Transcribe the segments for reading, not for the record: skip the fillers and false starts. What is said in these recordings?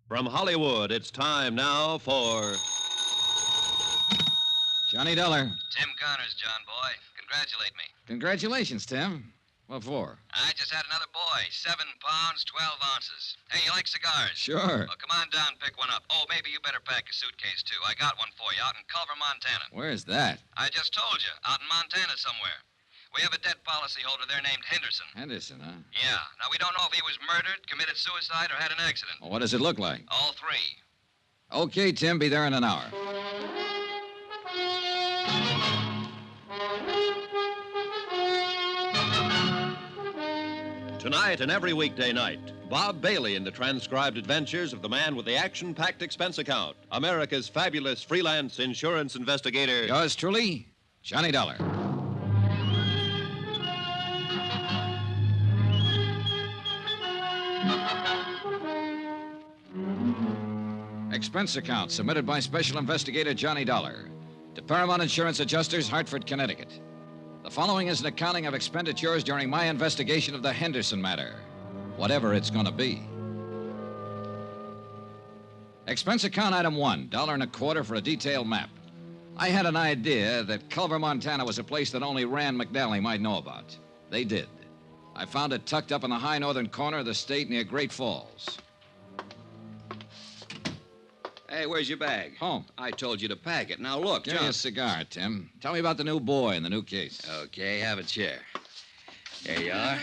From Hollywood, it's time now for Johnny Dollar. Tim Connors, John boy. Congratulate me. Congratulations, Tim. What for? I just had another boy. 7 pounds, 12 ounces. Hey, you like cigars? Sure. Well, come on down and pick one up. Oh, maybe you better pack a suitcase, too. I got one for you out in Culver, Montana. Where's that? I just told you. Out in Montana somewhere. We have a debt policyholder there named Henderson. Henderson, huh? Yeah. Now, we don't know if he was murdered, committed suicide, or had an accident. Well, what does it look like? All three. Okay, Tim, be there in an hour. Tonight and every weekday night, Bob Bailey in the transcribed adventures of the man with the action-packed expense account, America's fabulous freelance insurance investigator. Yours truly, Johnny Dollar. Expense account submitted by Special Investigator Johnny Dollar to Paramount Insurance Adjusters, Hartford, Connecticut. The following is an accounting of expenditures during my investigation of the Henderson Matter, whatever it's going to be. Expense account item 1, $1.25 for a detailed map. I had an idea that Culver, Montana was a place that only Rand McNally might know about. They did. I found it tucked up in the high northern corner of the state near Great Falls. Hey, where's your bag? Home. I told you to pack it. Now, look, Give me John. a cigar, Tim. Tell me about the new boy and the new case. Okay, have a chair. There you are.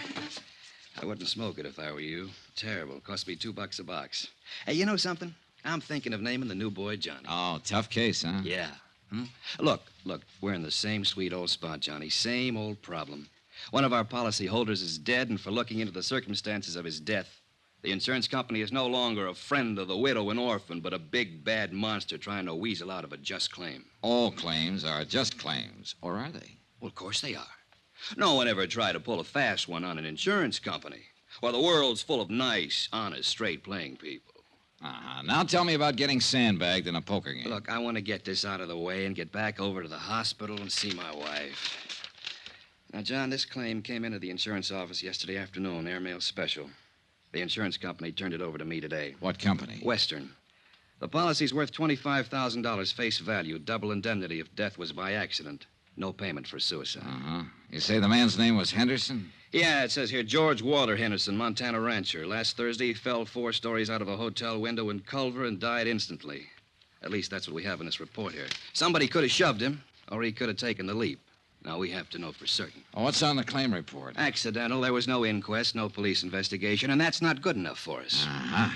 I wouldn't smoke it if I were you. Terrible. Cost me $2 a box. Hey, you know something? I'm thinking of naming the new boy Johnny. Oh, tough case, huh? Yeah. Look, we're in the same sweet old spot, Johnny. Same old problem. One of our policy holders is dead, and for looking into the circumstances of his death, the insurance company is no longer a friend of the widow and orphan, but a big, bad monster trying to weasel out of a just claim. All claims are just claims, or are they? Well, of course they are. No one ever tried to pull a fast one on an insurance company. Well, the world's full of nice, honest, straight-playing people. Uh-huh. Now tell me about getting sandbagged in a poker game. Look, I want to get this out of the way and get back over to the hospital and see my wife. Now, John, this claim came into the insurance office yesterday afternoon, airmail special. The insurance company turned it over to me today. What company? Western. The policy's worth $25,000 face value, double indemnity if death was by accident. No payment for suicide. Uh-huh. You say the man's name was Henderson? Yeah, it says here, George Walter Henderson, Montana rancher. Last Thursday, he fell 4 stories out of a hotel window in Culver and died instantly. At least that's what we have in this report here. Somebody could have shoved him, or he could have taken the leap. Now, we have to know for certain. Oh, what's on the claim report? Accidental. There was no inquest, no police investigation, and that's not good enough for us. Uh-huh.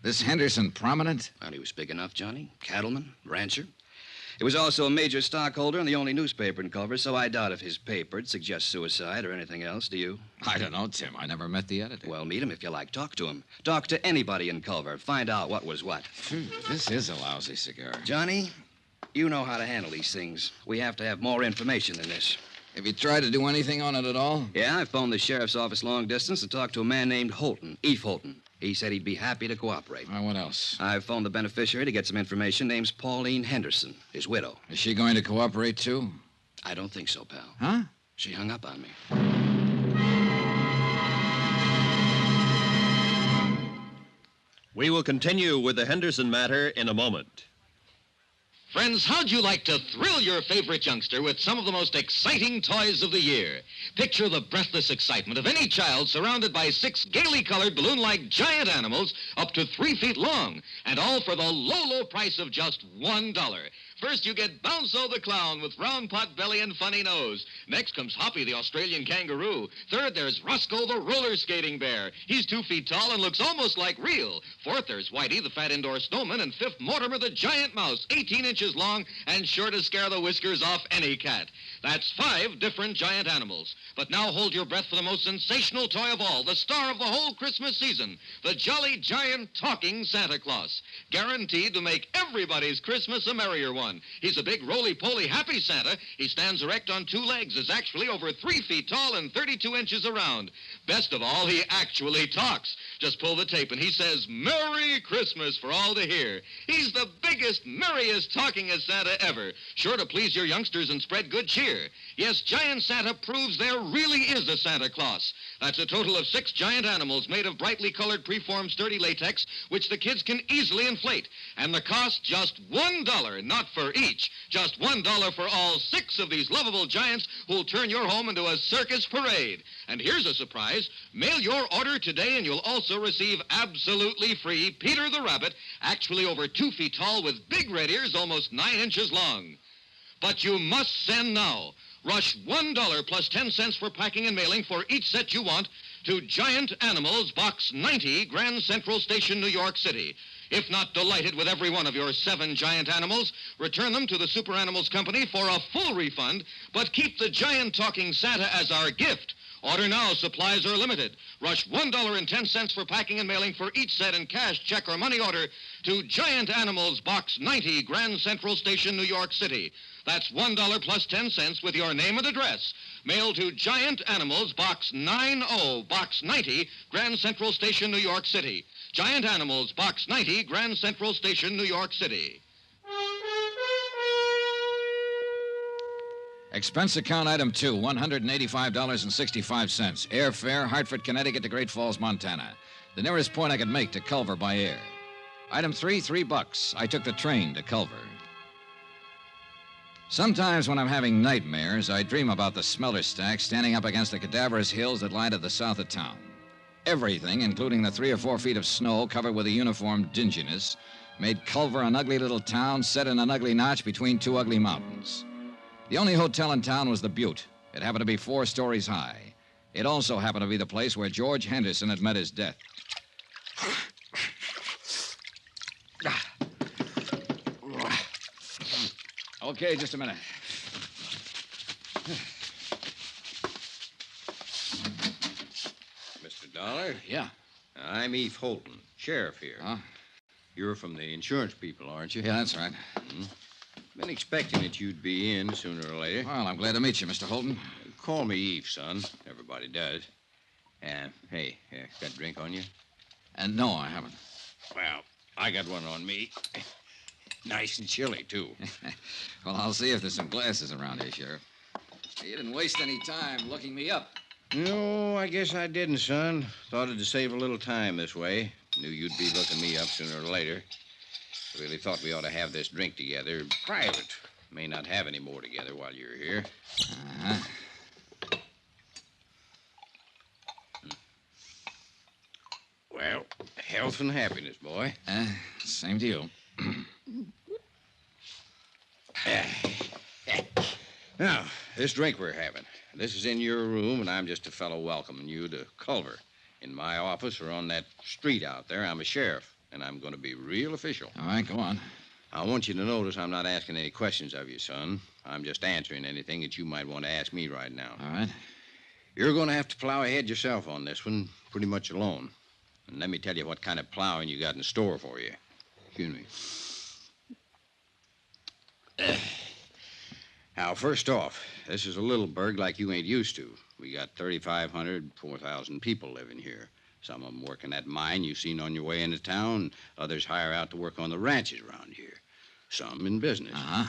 This Henderson prominent? Well, he was big enough, Johnny. Cattleman, rancher. He was also a major stockholder in the only newspaper in Culver, so I doubt if his paper'd suggest suicide or anything else, do you? I don't know, Tim. I never met the editor. Well, meet him if you like. Talk to him. Talk to anybody in Culver. Find out what was what. This is a lousy cigar. Johnny, you know how to handle these things. We have to have more information than this. Have you tried to do anything on it at all? Yeah, I phoned the sheriff's office long distance and talked to a man named Holton, Eve Holton. He said he'd be happy to cooperate. What else? I phoned the beneficiary to get some information. Name's Pauline Henderson, his widow. Is she going to cooperate, too? I don't think so, pal. Huh? She hung up on me. We will continue with the Henderson Matter in a moment. Friends, how'd you like to thrill your favorite youngster with some of the most exciting toys of the year? Picture the breathless excitement of any child surrounded by 6 gaily colored balloon-like giant animals up to 3 feet long, and all for the low, low price of just $1. First, you get Bounzo the Clown with round pot belly and funny nose. Next comes Hoppy the Australian kangaroo. Third, there's Roscoe the roller skating bear. He's 2 feet tall and looks almost like real. Fourth, there's Whitey the fat indoor snowman. And fifth, Mortimer the giant mouse, 18 inches long and sure to scare the whiskers off any cat. That's 5 different giant animals. But now hold your breath for the most sensational toy of all, the star of the whole Christmas season, the jolly giant talking Santa Claus. Guaranteed to make everybody's Christmas a merrier one. He's a big roly-poly happy Santa. He stands erect on 2 legs, is actually over 3 feet tall and 32 inches around. Best of all, he actually talks. Just pull the tape and he says, Merry Christmas for all to hear. He's the biggest, merriest toy talking as Santa ever, sure to please your youngsters and spread good cheer. Yes, Giant Santa proves there really is a Santa Claus. That's a total of 6 giant animals made of brightly colored preformed sturdy latex, which the kids can easily inflate. And the cost just $1, not for each. Just $1 for all 6 of these lovable giants who'll turn your home into a circus parade. And here's a surprise. Mail your order today and you'll also receive absolutely free Peter the Rabbit, actually over 2 feet tall with big red ears almost 9 inches long. But you must send now. Rush $1 plus 10 cents for packing and mailing for each set you want to Giant Animals, Box 90, Grand Central Station, New York City. If not delighted with every one of your 7 giant animals, return them to the Super Animals Company for a full refund, but keep the giant talking Santa as our gift. Order now. Supplies are limited. Rush $1.10 for packing and mailing for each set in cash, check, or money order to Giant Animals, Box 90, Grand Central Station, New York City. That's $1 plus 10 cents with your name and address. Mail to Giant Animals, Box 90, Box 90, Grand Central Station, New York City. Giant Animals, Box 90, Grand Central Station, New York City. Expense account item 2, $185.65. Airfare, Hartford, Connecticut to Great Falls, Montana. The nearest point I could make to Culver by air. Item 3, $3. I took the train to Culver. Sometimes when I'm having nightmares, I dream about the smelter stack standing up against the cadaverous hills that lie to the south of town. Everything, including the 3 or 4 feet of snow covered with a uniform dinginess, made Culver an ugly little town set in an ugly notch between 2 ugly mountains. The only hotel in town was the Butte. It happened to be 4 stories high. It also happened to be the place where George Henderson had met his death. Okay, just a minute. Mr. Dollar? Yeah. I'm Eve Holton, sheriff here. Huh? You're from the insurance people, aren't you? Yeah, that's right. Been expecting that you'd be in sooner or later. Well, I'm glad to meet you, Mr. Holton. Call me Eve, son. Everybody does. Hey, got a drink on you? And no, I haven't. Well, I got one on me. Nice and chilly, too. Well, I'll see if there's some glasses around here, Sheriff. You didn't waste any time looking me up. No, I guess I didn't, son. Thought it'd save a little time this way. Knew you'd be looking me up sooner or later. Really thought we ought to have this drink together. Private. May not have any more together while you're here. Uh-huh. Well, health and happiness, boy. Same to you. Now, this drink we're having. This is in your room, and I'm just a fellow welcoming you to Culver. In my office or on that street out there, I'm a sheriff, and I'm going to be real official. All right, go on. I want you to notice I'm not asking any questions of you, son. I'm just answering anything that you might want to ask me right now. All right. You're going to have to plow ahead yourself on this one, pretty much alone. And let me tell you what kind of plowing you got in store for you. Excuse me. Now, first off, this is a little burg like you ain't used to. We got 3,500, 4,000 people living here. Some of them working that mine you've seen on your way into town. Others hire out to work on the ranches around here. Some in business. Uh-huh.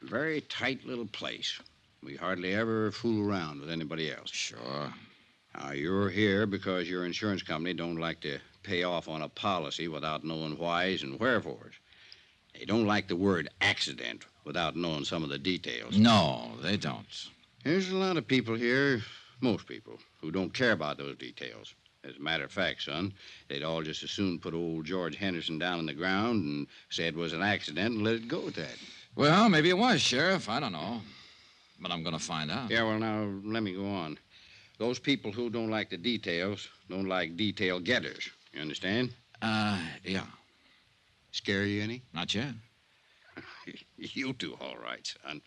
Very tight little place. We hardly ever fool around with anybody else. Sure. Now, you're here because your insurance company don't like to pay off on a policy without knowing whys and wherefores. They don't like the word accident without knowing some of the details. No, they don't. There's a lot of people here, most people, who don't care about those details. As a matter of fact, son, they'd all just as soon put old George Henderson down on the ground and say it was an accident and let it go at that. Well, maybe it was, Sheriff. I don't know. But I'm going to find out. Yeah, well, now, let me go on. Those people who don't like the details don't like detail getters. You understand? Yeah. Scare you any? Not yet. You do all right, son.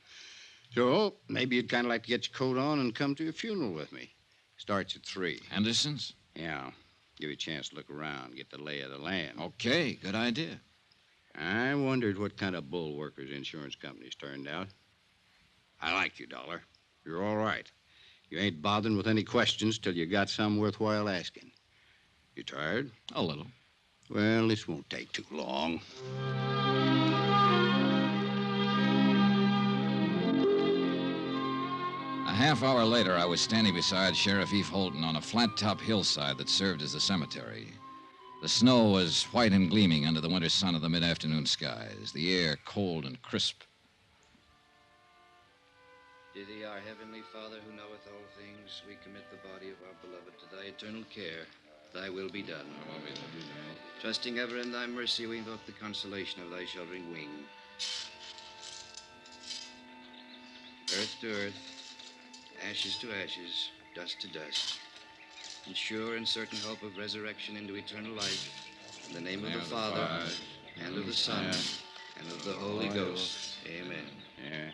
So, maybe you'd kind of like to get your coat on and come to a funeral with me. Starts at 3. Henderson's? Yeah. Give you a chance to look around, get the lay of the land. Okay, good idea. I wondered what kind of bull workers insurance companies turned out. I like you, Dollar. You're all right. You ain't bothering with any questions till you got some worthwhile asking. You tired? A little. Well, this won't take too long. half hour later, I was standing beside Sheriff Eve Holton on a flat-top hillside that served as a cemetery. The snow was white and gleaming under the winter sun of the mid-afternoon skies, the air cold and crisp. To thee, our heavenly Father, who knoweth all things, we commit the body of our beloved to thy eternal care. Thy will be done. Trusting ever in thy mercy, we invoke the consolation of thy sheltering wing. Earth to earth, ashes to ashes, dust to dust. In sure and certain hope of resurrection into eternal life, in the name of the Father, and of the Son, and of the Holy Ghost. Amen. Yeah.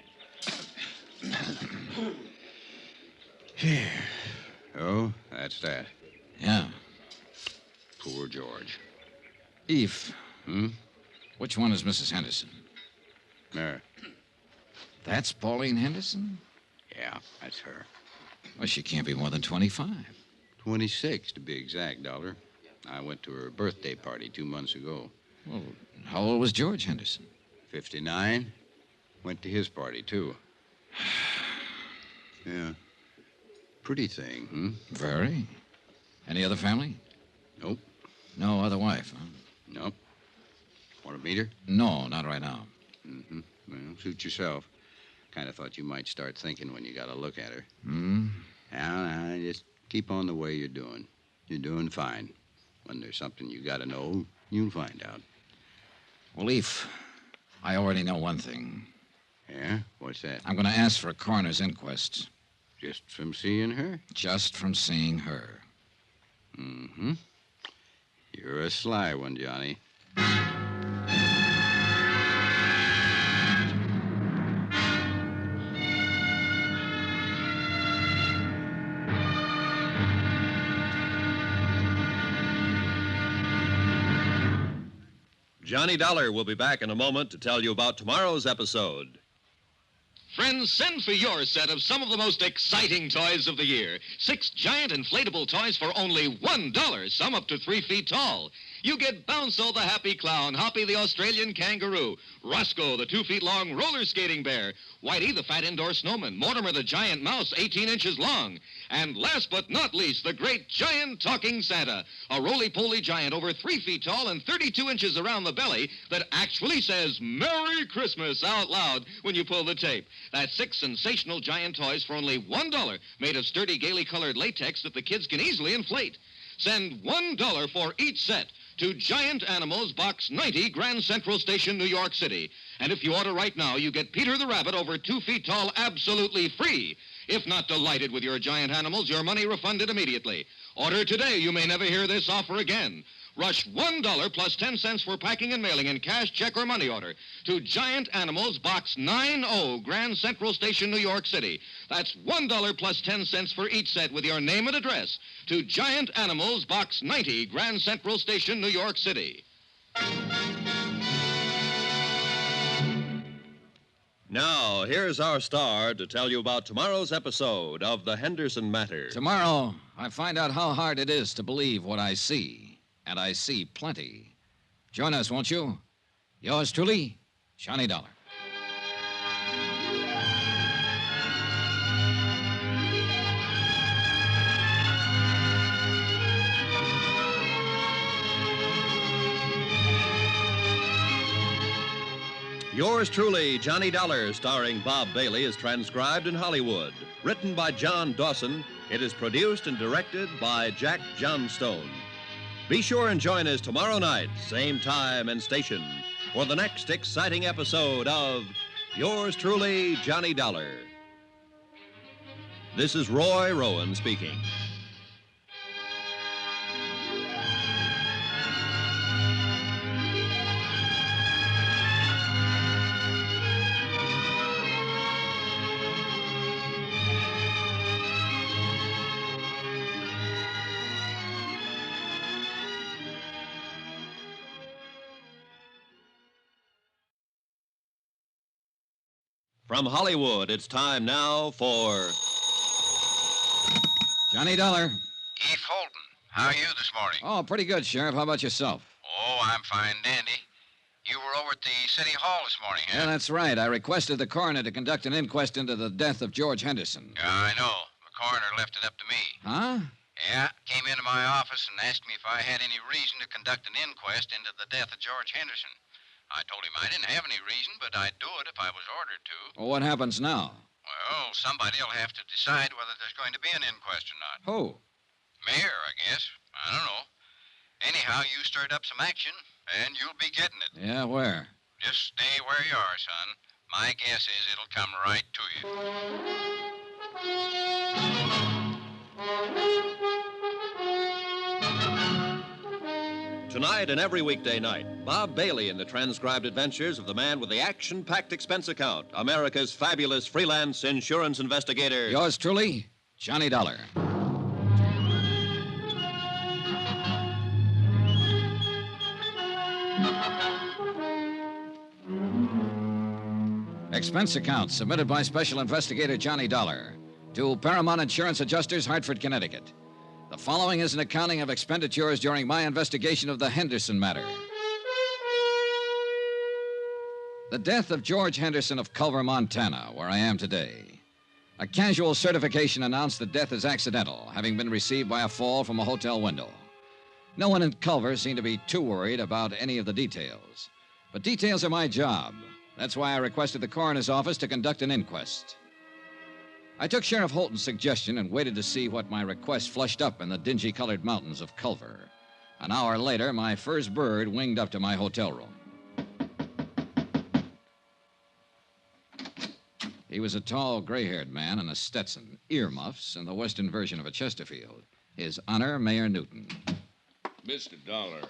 Here. Oh, that's that. Yeah. Poor George. Eve, Hmm? which one is Mrs. Henderson? There. That's Pauline Henderson? Yeah, that's her. Well, she can't be more than 25. 26, to be exact, Dollar. I went to her birthday party 2 months ago. Well, how old was George Henderson? 59. Went to his party, too. Yeah. Pretty thing, hmm? Very. Any other family? Nope. No other wife, huh? Nope. Want to meet her? No, not right now. Mm-hmm. Well, suit yourself. Kind of thought you might start thinking when you got a look at her. Hmm? Now, just keep on the way you're doing. You're doing fine. When there's something you got to know, you'll find out. Well, Eve, I already know one thing. Yeah? What's that? I'm going to ask for a coroner's inquest. Just from seeing her? Just from seeing her. Mm-hmm. You're a sly one, Johnny. Johnny Dollar will be back in a moment to tell you about tomorrow's episode. Friends, send for your set of some of the most exciting toys of the year. 6 giant inflatable toys for only $1, some up to 3 feet tall. You get Bounce'll the happy clown, Hoppy the Australian kangaroo, Roscoe the 2 feet long roller skating bear, Whitey the fat indoor snowman, Mortimer the giant mouse 18 inches long, and last but not least, the great giant talking Santa, a roly-poly giant over 3 feet tall and 32 inches around the belly that actually says Merry Christmas out loud when you pull the tape. That's 6 sensational giant toys for only $1, made of sturdy, gaily colored latex that the kids can easily inflate. Send $1 for each set to Giant Animals, Box 90, Grand Central Station, New York City. And if you order right now, you get Peter the Rabbit over 2 feet tall absolutely free. If not delighted with your giant animals, your money refunded immediately. Order today. You may never hear this offer again. Rush $1 plus 10 cents for packing and mailing in cash, check, or money order to Giant Animals, Box 90, Grand Central Station, New York City. That's $1 plus 10 cents for each set with your name and address to Giant Animals, Box 90, Grand Central Station, New York City. Now, here's our star to tell you about tomorrow's episode of The Henderson Matter. Tomorrow, I find out how hard it is to believe what I see. And I see plenty. Join us, won't you? Yours truly, Johnny Dollar. Yours truly, Johnny Dollar, starring Bob Bailey, is transcribed in Hollywood. Written by John Dawson, it is produced and directed by Jack Johnstone. Be sure and join us tomorrow night, same time and station, for the next exciting episode of Yours truly, Johnny Dollar. This is Roy Rowan speaking. From Hollywood, it's time now for... Johnny Dollar. Eve Holton, how are you this morning? Oh, pretty good, Sheriff. How about yourself? Oh, I'm fine, dandy. You were over at the City Hall this morning, Yeah, huh? that's right. I requested the coroner to conduct an inquest into the death of George Henderson. Yeah, I know. The coroner left it up to me. Huh? Yeah, came into my office and asked me if I had any reason to conduct an inquest into the death of George Henderson. I told him I didn't have any reason, but I'd do it if I was ordered to. Well, what happens now? Well, somebody'll have to decide whether there's going to be an inquest or not. Who? Mayor, I guess. I don't know. Anyhow, you stirred up some action, and you'll be getting it. Yeah, where? Just stay where you are, son. My guess is it'll come right to you. Tonight and every weekday night, Bob Bailey in the transcribed adventures of the man with the action-packed expense account, America's fabulous freelance insurance investigator. Yours truly, Johnny Dollar. Expense account submitted by Special Investigator Johnny Dollar to Paramount Insurance Adjusters, Hartford, Connecticut. The following is an accounting of expenditures during my investigation of the Henderson Matter. The death of George Henderson of Culver, Montana, where I am today. A casual certification announced the death is accidental, having been received by a fall from a hotel window. No one in Culver seemed to be too worried about any of the details. But details are my job. That's why I requested the coroner's office to conduct an inquest. I took Sheriff Holton's suggestion and waited to see what my request flushed up in the dingy-colored mountains of Culver. An hour later, my first bird winged up to my hotel room. He was a tall, gray-haired man in a Stetson, earmuffs, and the western version of a Chesterfield. His Honor, Mayor Newton. Mr. Dollar,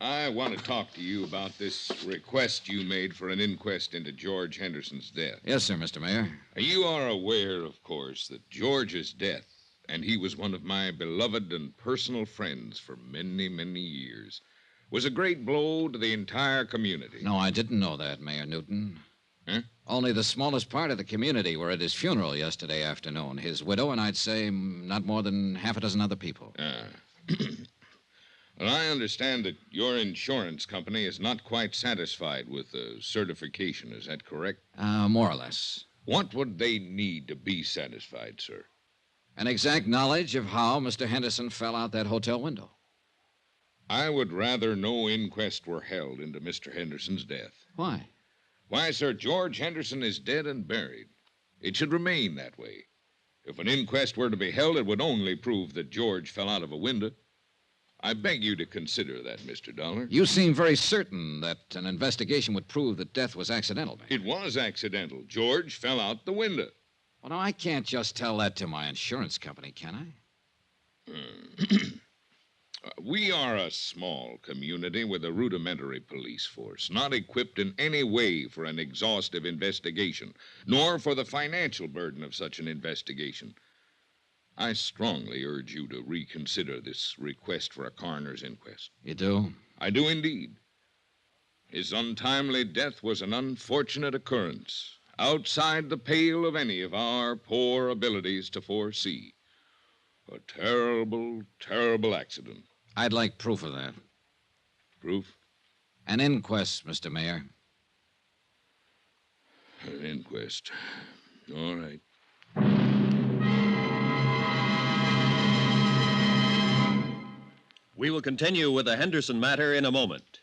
I want to talk to you about this request you made for an inquest into George Henderson's death. Yes, sir, Mr. Mayor. You are aware, of course, that George's death, and he was one of my beloved and personal friends for many, many years, was a great blow to the entire community. No, I didn't know that, Mayor Newton. Huh? Only the smallest part of the community were at his funeral yesterday afternoon. His widow and I'd say not more than half a dozen other people. Well, I understand that your insurance company is not quite satisfied with the certification. Is that correct? More or less. What would they need to be satisfied, sir? An exact knowledge of how Mr. Henderson fell out that hotel window. I would rather no inquest were held into Mr. Henderson's death. Why? Why, sir, George Henderson is dead and buried. It should remain that way. If an inquest were to be held, it would only prove that George fell out of a window. I beg you to consider that, Mr. Dollar. You seem very certain that an investigation would prove that death was accidental, Mayor. It was accidental. George fell out the window. Well, now, I can't just tell that to my insurance company, can I? We are a small community with a rudimentary police force, not equipped in any way for an exhaustive investigation, nor for the financial burden of such an investigation. I strongly urge you to reconsider this request for a coroner's inquest. You do? I do indeed. His untimely death was an unfortunate occurrence, outside the pale of any of our poor abilities to foresee. A terrible, terrible accident. I'd like proof of that. Proof? An inquest, Mr. Mayor. An inquest. All right. We will continue with the Henderson Matter in a moment.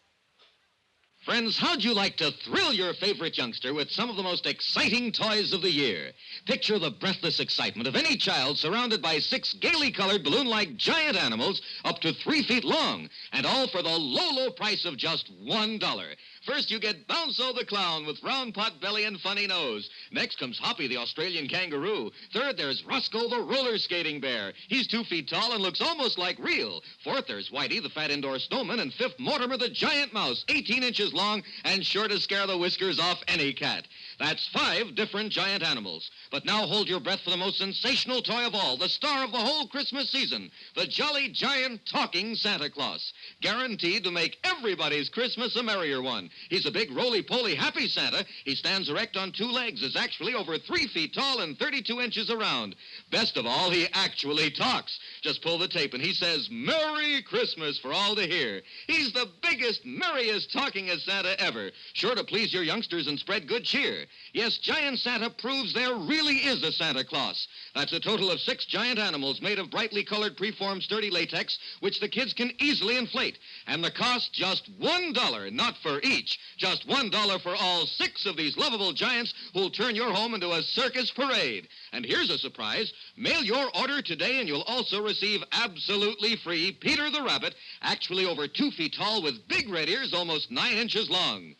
Friends, how'd you like to thrill your favorite youngster with some of the most exciting toys of the year? Picture the breathless excitement of any child surrounded by 6 gaily colored balloon-like giant animals up to 3 feet long, and all for the low, low price of just $1. First, you get Bounzo the clown with round pot belly and funny nose. Next comes Hoppy the Australian kangaroo. Third, there's Roscoe the roller skating bear. He's 2 feet tall and looks almost like real. Fourth, there's Whitey the fat indoor snowman. And fifth, Mortimer the giant mouse, 18 inches long and sure to scare the whiskers off any cat. That's 5 different giant animals. But now hold your breath for the most sensational toy of all, the star of the whole Christmas season, the jolly giant talking Santa Claus. Guaranteed to make everybody's Christmas a merrier one. He's a big, roly-poly, happy Santa. He stands erect on 2 legs, is actually over 3 feet tall and 32 inches around. Best of all, he actually talks. Just pull the tape and he says, Merry Christmas for all to hear. He's the biggest, merriest, talkingest Santa ever, sure to please your youngsters and spread good cheer. Yes, Giant Santa proves there really is a Santa Claus. That's a total of 6 giant animals made of brightly colored preformed sturdy latex, which the kids can easily inflate. And the cost just $1, not for each. Just $1 for all 6 of these lovable giants who'll turn your home into a circus parade. And here's a surprise. Mail your order today and you'll also receive absolutely free Peter the Rabbit, actually over 2 feet tall with big red ears almost 9 inches long.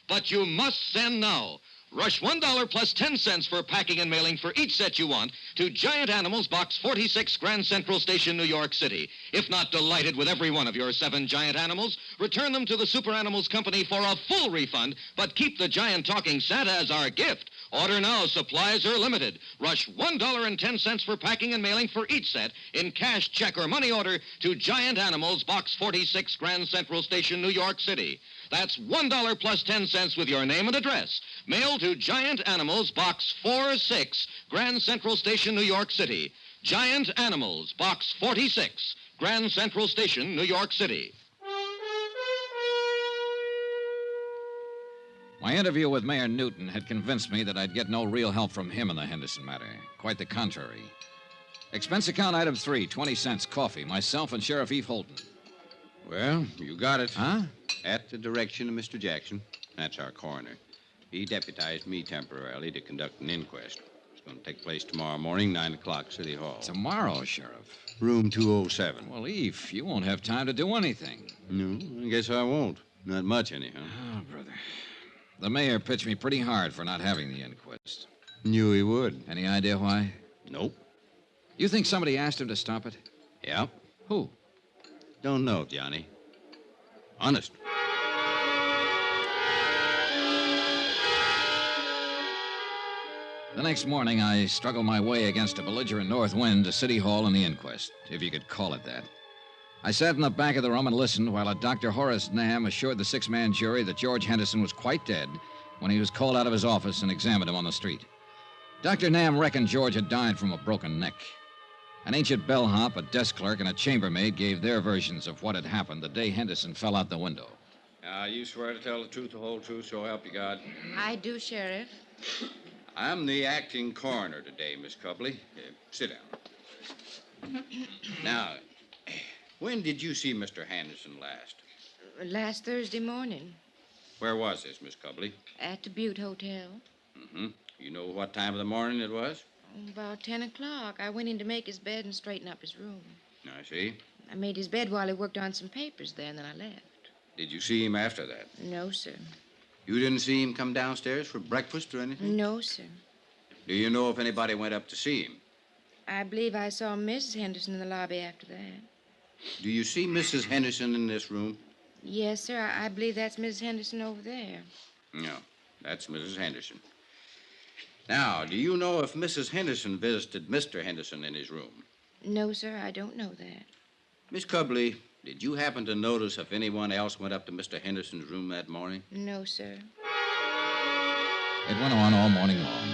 But you must send now. Rush $1 plus 10 cents for packing and mailing for each set you want to Giant Animals, Box 46, Grand Central Station, New York City. If not delighted with every one of your 7 giant animals, return them to the Super Animals Company for a full refund, but keep the giant talking Santa as our gift. Order now. Supplies are limited. Rush $1.10 for packing and mailing for each set in cash, check, or money order to Giant Animals, Box 46, Grand Central Station, New York City. That's $1 plus 10 cents with your name and address. Mail to Giant Animals, Box 46, Grand Central Station, New York City. Giant Animals, Box 46, Grand Central Station, New York City. My interview with Mayor Newton had convinced me that I'd get no real help from him in the Henderson matter. Quite the contrary. Expense account item 3, 20 cents, coffee, myself and Sheriff Eve Holton. Well, you got it. Huh? At the direction of Mr. Jackson. That's our coroner. He deputized me temporarily to conduct an inquest. It's going to take place tomorrow morning, 9 o'clock, City Hall. Tomorrow, Sheriff. Room 207. Well, Eve, you won't have time to do anything. No, I guess I won't. Not much, anyhow. Oh, brother. The mayor pitched me pretty hard for not having the inquest. Knew he would. Any idea why? Nope. You think somebody asked him to stop it? Yeah. Who? Don't know, Johnny. Honest. The next morning, I struggled my way against a belligerent north wind to City Hall and the inquest, if you could call it that. I sat in the back of the room and listened while a Dr. Horace Nam assured the 6-man jury that George Henderson was quite dead when he was called out of his office and examined him on the street. Dr. Nam reckoned George had died from a broken neck. An ancient bellhop, a desk clerk, and a chambermaid gave their versions of what had happened the day Henderson fell out the window. You swear to tell the truth, the whole truth, so help you God? I do, Sheriff. I'm the acting coroner today, Miss Copley. Sit down. Now, when did you see Mr. Henderson last? Last Thursday morning Where was this, Miss Copley? at the Butte Hotel. Mm-hmm. You know what time of the morning it was? About 10 o'clock. I went in to make his bed and straighten up his room. I see. I made his bed while he worked on some papers there, and then I left. Did you see him after that? No, sir. You didn't see him come downstairs for breakfast or anything? No, sir. Do you know if anybody went up to see him? I believe I saw Mrs. Henderson in the lobby after that. Do you see Mrs. Henderson in this room? Yes, sir. I believe that's Mrs. Henderson over there. No, that's Mrs. Henderson. Now, do you know if Mrs. Henderson visited Mr. Henderson in his room? No, sir. I don't know that. Miss Copley, did you happen to notice if anyone else went up to Mr. Henderson's room that morning? No, sir. It went on all morning long.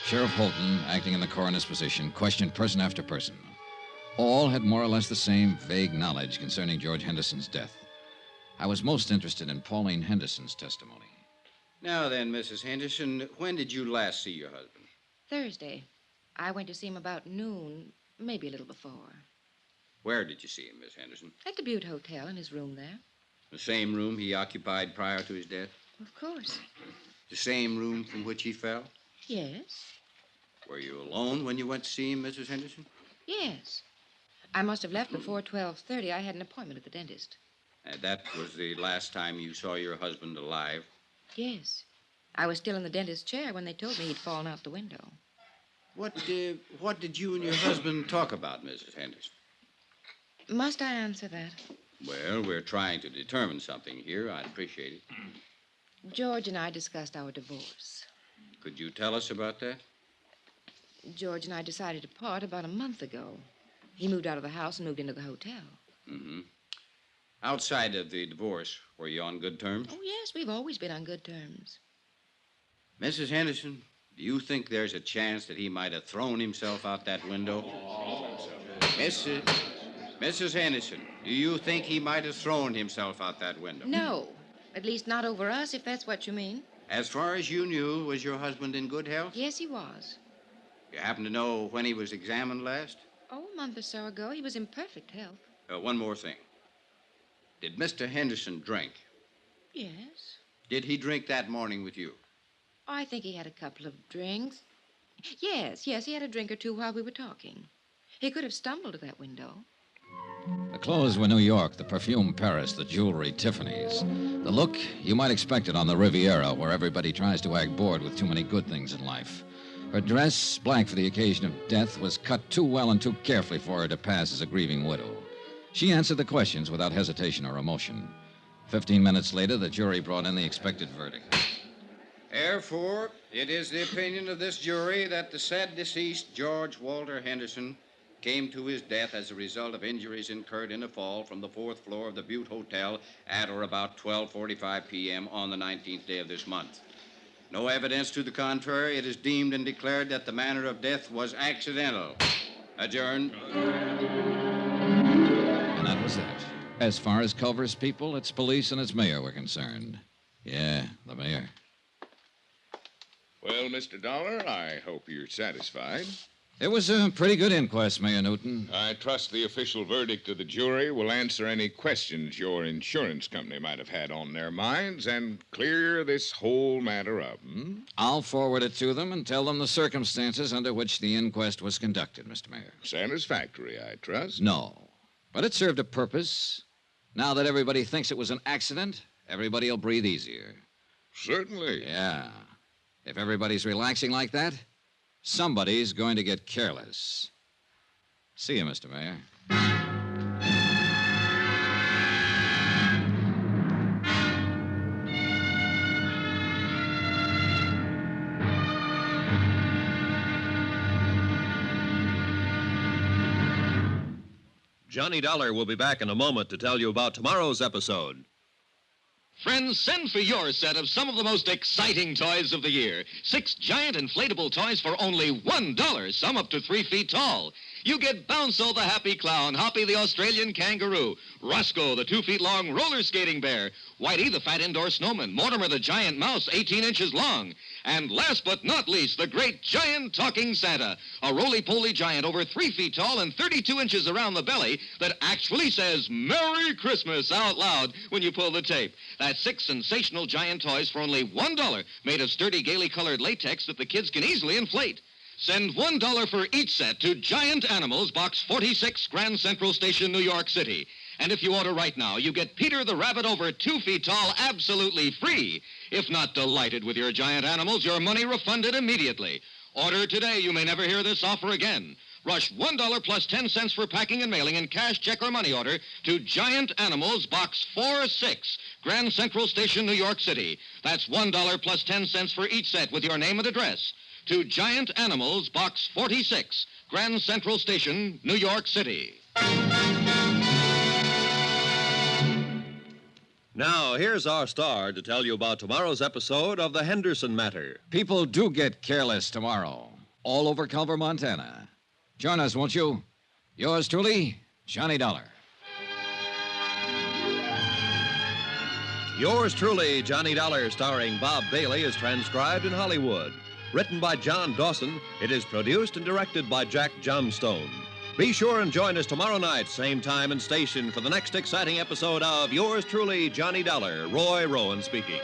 Sheriff Holton, acting in the coroner's position, questioned person after person. All had more or less the same vague knowledge concerning George Henderson's death. I was most interested in Pauline Henderson's testimony. Now then, Mrs. Henderson, when did you last see your husband? Thursday. I went to see him about noon, maybe a little before. Where did you see him, Miss Henderson? At the Butte Hotel, in his room there. The same room he occupied prior to his death? Of course. The same room from which he fell? Yes. Were you alone when you went to see him, Mrs. Henderson? Yes. I must have left before 12:30. I had an appointment at the dentist. That was the last time you saw your husband alive? Yes. I was still in the dentist's chair when they told me he'd fallen out the window. What did you and your husband talk about, Mrs. Henderson? Must I answer that? Well, we're trying to determine something here. I'd appreciate it. George and I discussed our divorce. Could you tell us about that? George and I decided to part about a month ago. He moved out of the house and moved into the hotel. Mm-hmm. Outside of the divorce, were you on good terms? Oh, yes, we've always been on good terms. Mrs. Henderson, do you think there's a chance that he might have thrown himself out that window? Mrs. Henderson, do you think he might have thrown himself out that window? No. At least not over us, if that's what you mean. As far as you knew, was your husband in good health? Yes, he was. You happen to know when he was examined last? Oh, a month or so ago, he was in perfect health. One more thing. Did Mr. Henderson drink? Yes. Did he drink that morning with you? I think he had a couple of drinks. Yes, he had a drink or two while we were talking. He could have stumbled to that window. The clothes were New York, the perfume Paris, the jewelry Tiffany's. The look, you might expect it on the Riviera, where everybody tries to act bored with too many good things in life. Her dress, black for the occasion of death, was cut too well and too carefully for her to pass as a grieving widow. She answered the questions without hesitation or emotion. 15 minutes later, the jury brought in the expected verdict. Therefore, it is the opinion of this jury that the said deceased, George Walter Henderson, came to his death as a result of injuries incurred in a fall from the 4th floor of the Butte Hotel at or about 12:45 p.m. on the 19th day of this month. No evidence to the contrary, it is deemed and declared that the manner of death was accidental. Adjourned. And that was that. As far as Culver's people, its police, and its mayor were concerned. Yeah, the mayor. Well, Mr. Dollar, I hope you're satisfied. It was a pretty good inquest, Mayor Newton. I trust the official verdict of the jury will answer any questions your insurance company might have had on their minds and clear this whole matter up. I'll forward it to them and tell them the circumstances under which the inquest was conducted, Mr. Mayor. Satisfactory, I trust. No, but it served a purpose. Now that everybody thinks it was an accident, everybody will breathe easier. Certainly. Yeah. If everybody's relaxing like that, somebody's going to get careless. See you, Mr. Mayor. Johnny Dollar will be back in a moment to tell you about tomorrow's episode. Friends, send for your set of some of the most exciting toys of the year. 6 giant inflatable toys for only $1, some up to 3 feet tall. You get Bounce-O the happy clown, Hoppy the Australian kangaroo, Roscoe the 2 feet long roller skating bear, Whitey the fat indoor snowman, Mortimer the giant mouse 18 inches long, and last but not least, the great giant talking Santa, a roly-poly giant over 3 feet tall and 32 inches around the belly that actually says Merry Christmas out loud when you pull the tape. That's 6 sensational giant toys for only $1, made of sturdy, gaily colored latex that the kids can easily inflate. Send $1 for each set to Giant Animals, Box 46, Grand Central Station, New York City. And if you order right now, you get Peter the Rabbit over 2 feet tall absolutely free. If not delighted with your giant animals, your money refunded immediately. Order today. You may never hear this offer again. Rush $1 plus 10 cents for packing and mailing in cash, check, or money order to Giant Animals, Box 46, Grand Central Station, New York City. That's $1 plus 10 cents for each set with your name and address. To Giant Animals, Box 46, Grand Central Station, New York City. Now, here's our star to tell you about tomorrow's episode of the Henderson Matter. People do get careless tomorrow, all over Culver, Montana. Join us, won't you? Yours truly, Johnny Dollar. Yours truly, Johnny Dollar, starring Bob Bailey, is transcribed in Hollywood. Written by John Dawson, it is produced and directed by Jack Johnstone. Be sure and join us tomorrow night, same time and station, for the next exciting episode of Yours truly, Johnny Dollar. Roy Rowan speaking.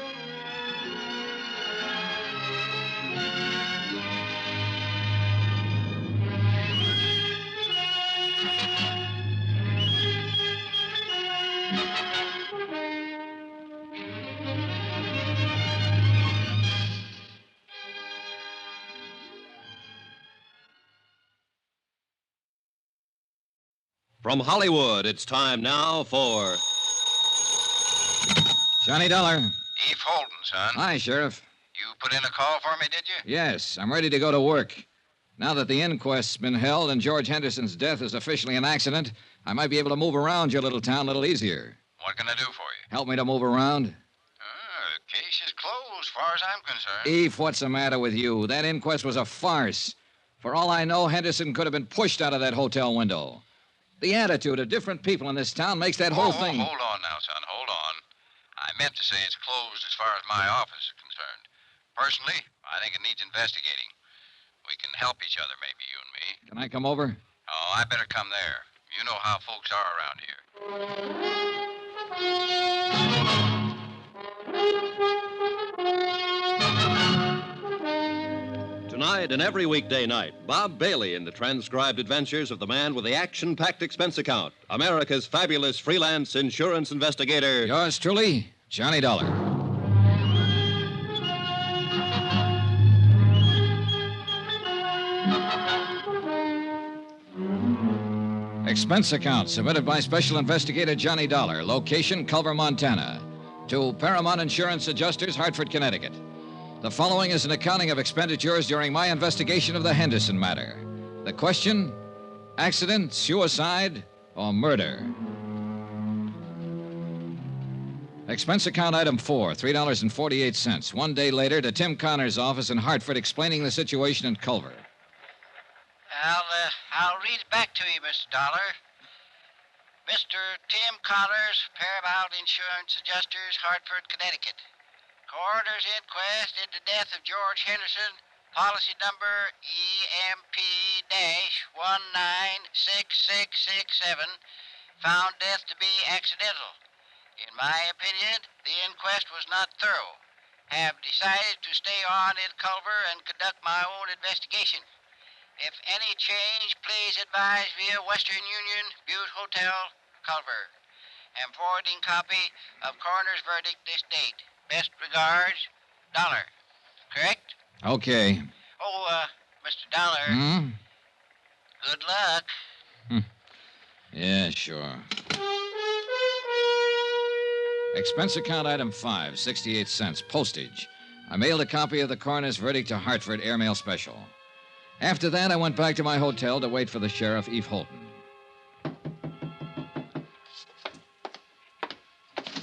From Hollywood, it's time now for... Johnny Dollar. Eve Holden, son. Hi, Sheriff. You put in a call for me, did you? Yes, I'm ready to go to work. Now that the inquest's been held and George Henderson's death is officially an accident, I might be able to move around your little town a little easier. What can I do for you? Help me to move around? The case is closed, as far as I'm concerned. Eve, what's the matter with you? That inquest was a farce. For all I know, Henderson could have been pushed out of that hotel window. The attitude of different people in this town makes that whole thing... Hold on now, son. Hold on. I meant to say it's closed as far as my office is concerned. Personally, I think it needs investigating. We can help each other, maybe, you and me. Can I come over? Oh, I better come there. You know how folks are around here. Tonight and every weekday night, Bob Bailey in the transcribed adventures of the man with the action-packed expense account, America's fabulous freelance insurance investigator. Yours truly, Johnny Dollar. Expense account submitted by Special Investigator Johnny Dollar. Location, Culver, Montana. To Paramount Insurance Adjusters, Hartford, Connecticut. The following is an accounting of expenditures during my investigation of the Henderson matter. The question, accident, suicide, or murder? Expense account item 4, $3.48. 1 day later to Tim Connor's office in Hartford explaining the situation in Culver. I'll read it back to you, Mr. Dollar. Mr. Tim Connors, Paramount Insurance Adjusters, Hartford, Connecticut. Coroner's inquest into death of George Henderson, policy number EMP-196667, found death to be accidental. In my opinion, the inquest was not thorough. Have decided to stay on in Culver and conduct my own investigation. If any change, please advise via Western Union, Butte Hotel, Culver. Am forwarding copy of coroner's verdict this date. Best regards, Dollar. Correct? Okay. Oh, Mr. Dollar. Good luck. Yeah, sure. Expense account item 5, 68 cents. Postage. I mailed a copy of the coroner's verdict to Hartford, airmail special. After that, I went back to my hotel to wait for the sheriff, Eve Holton.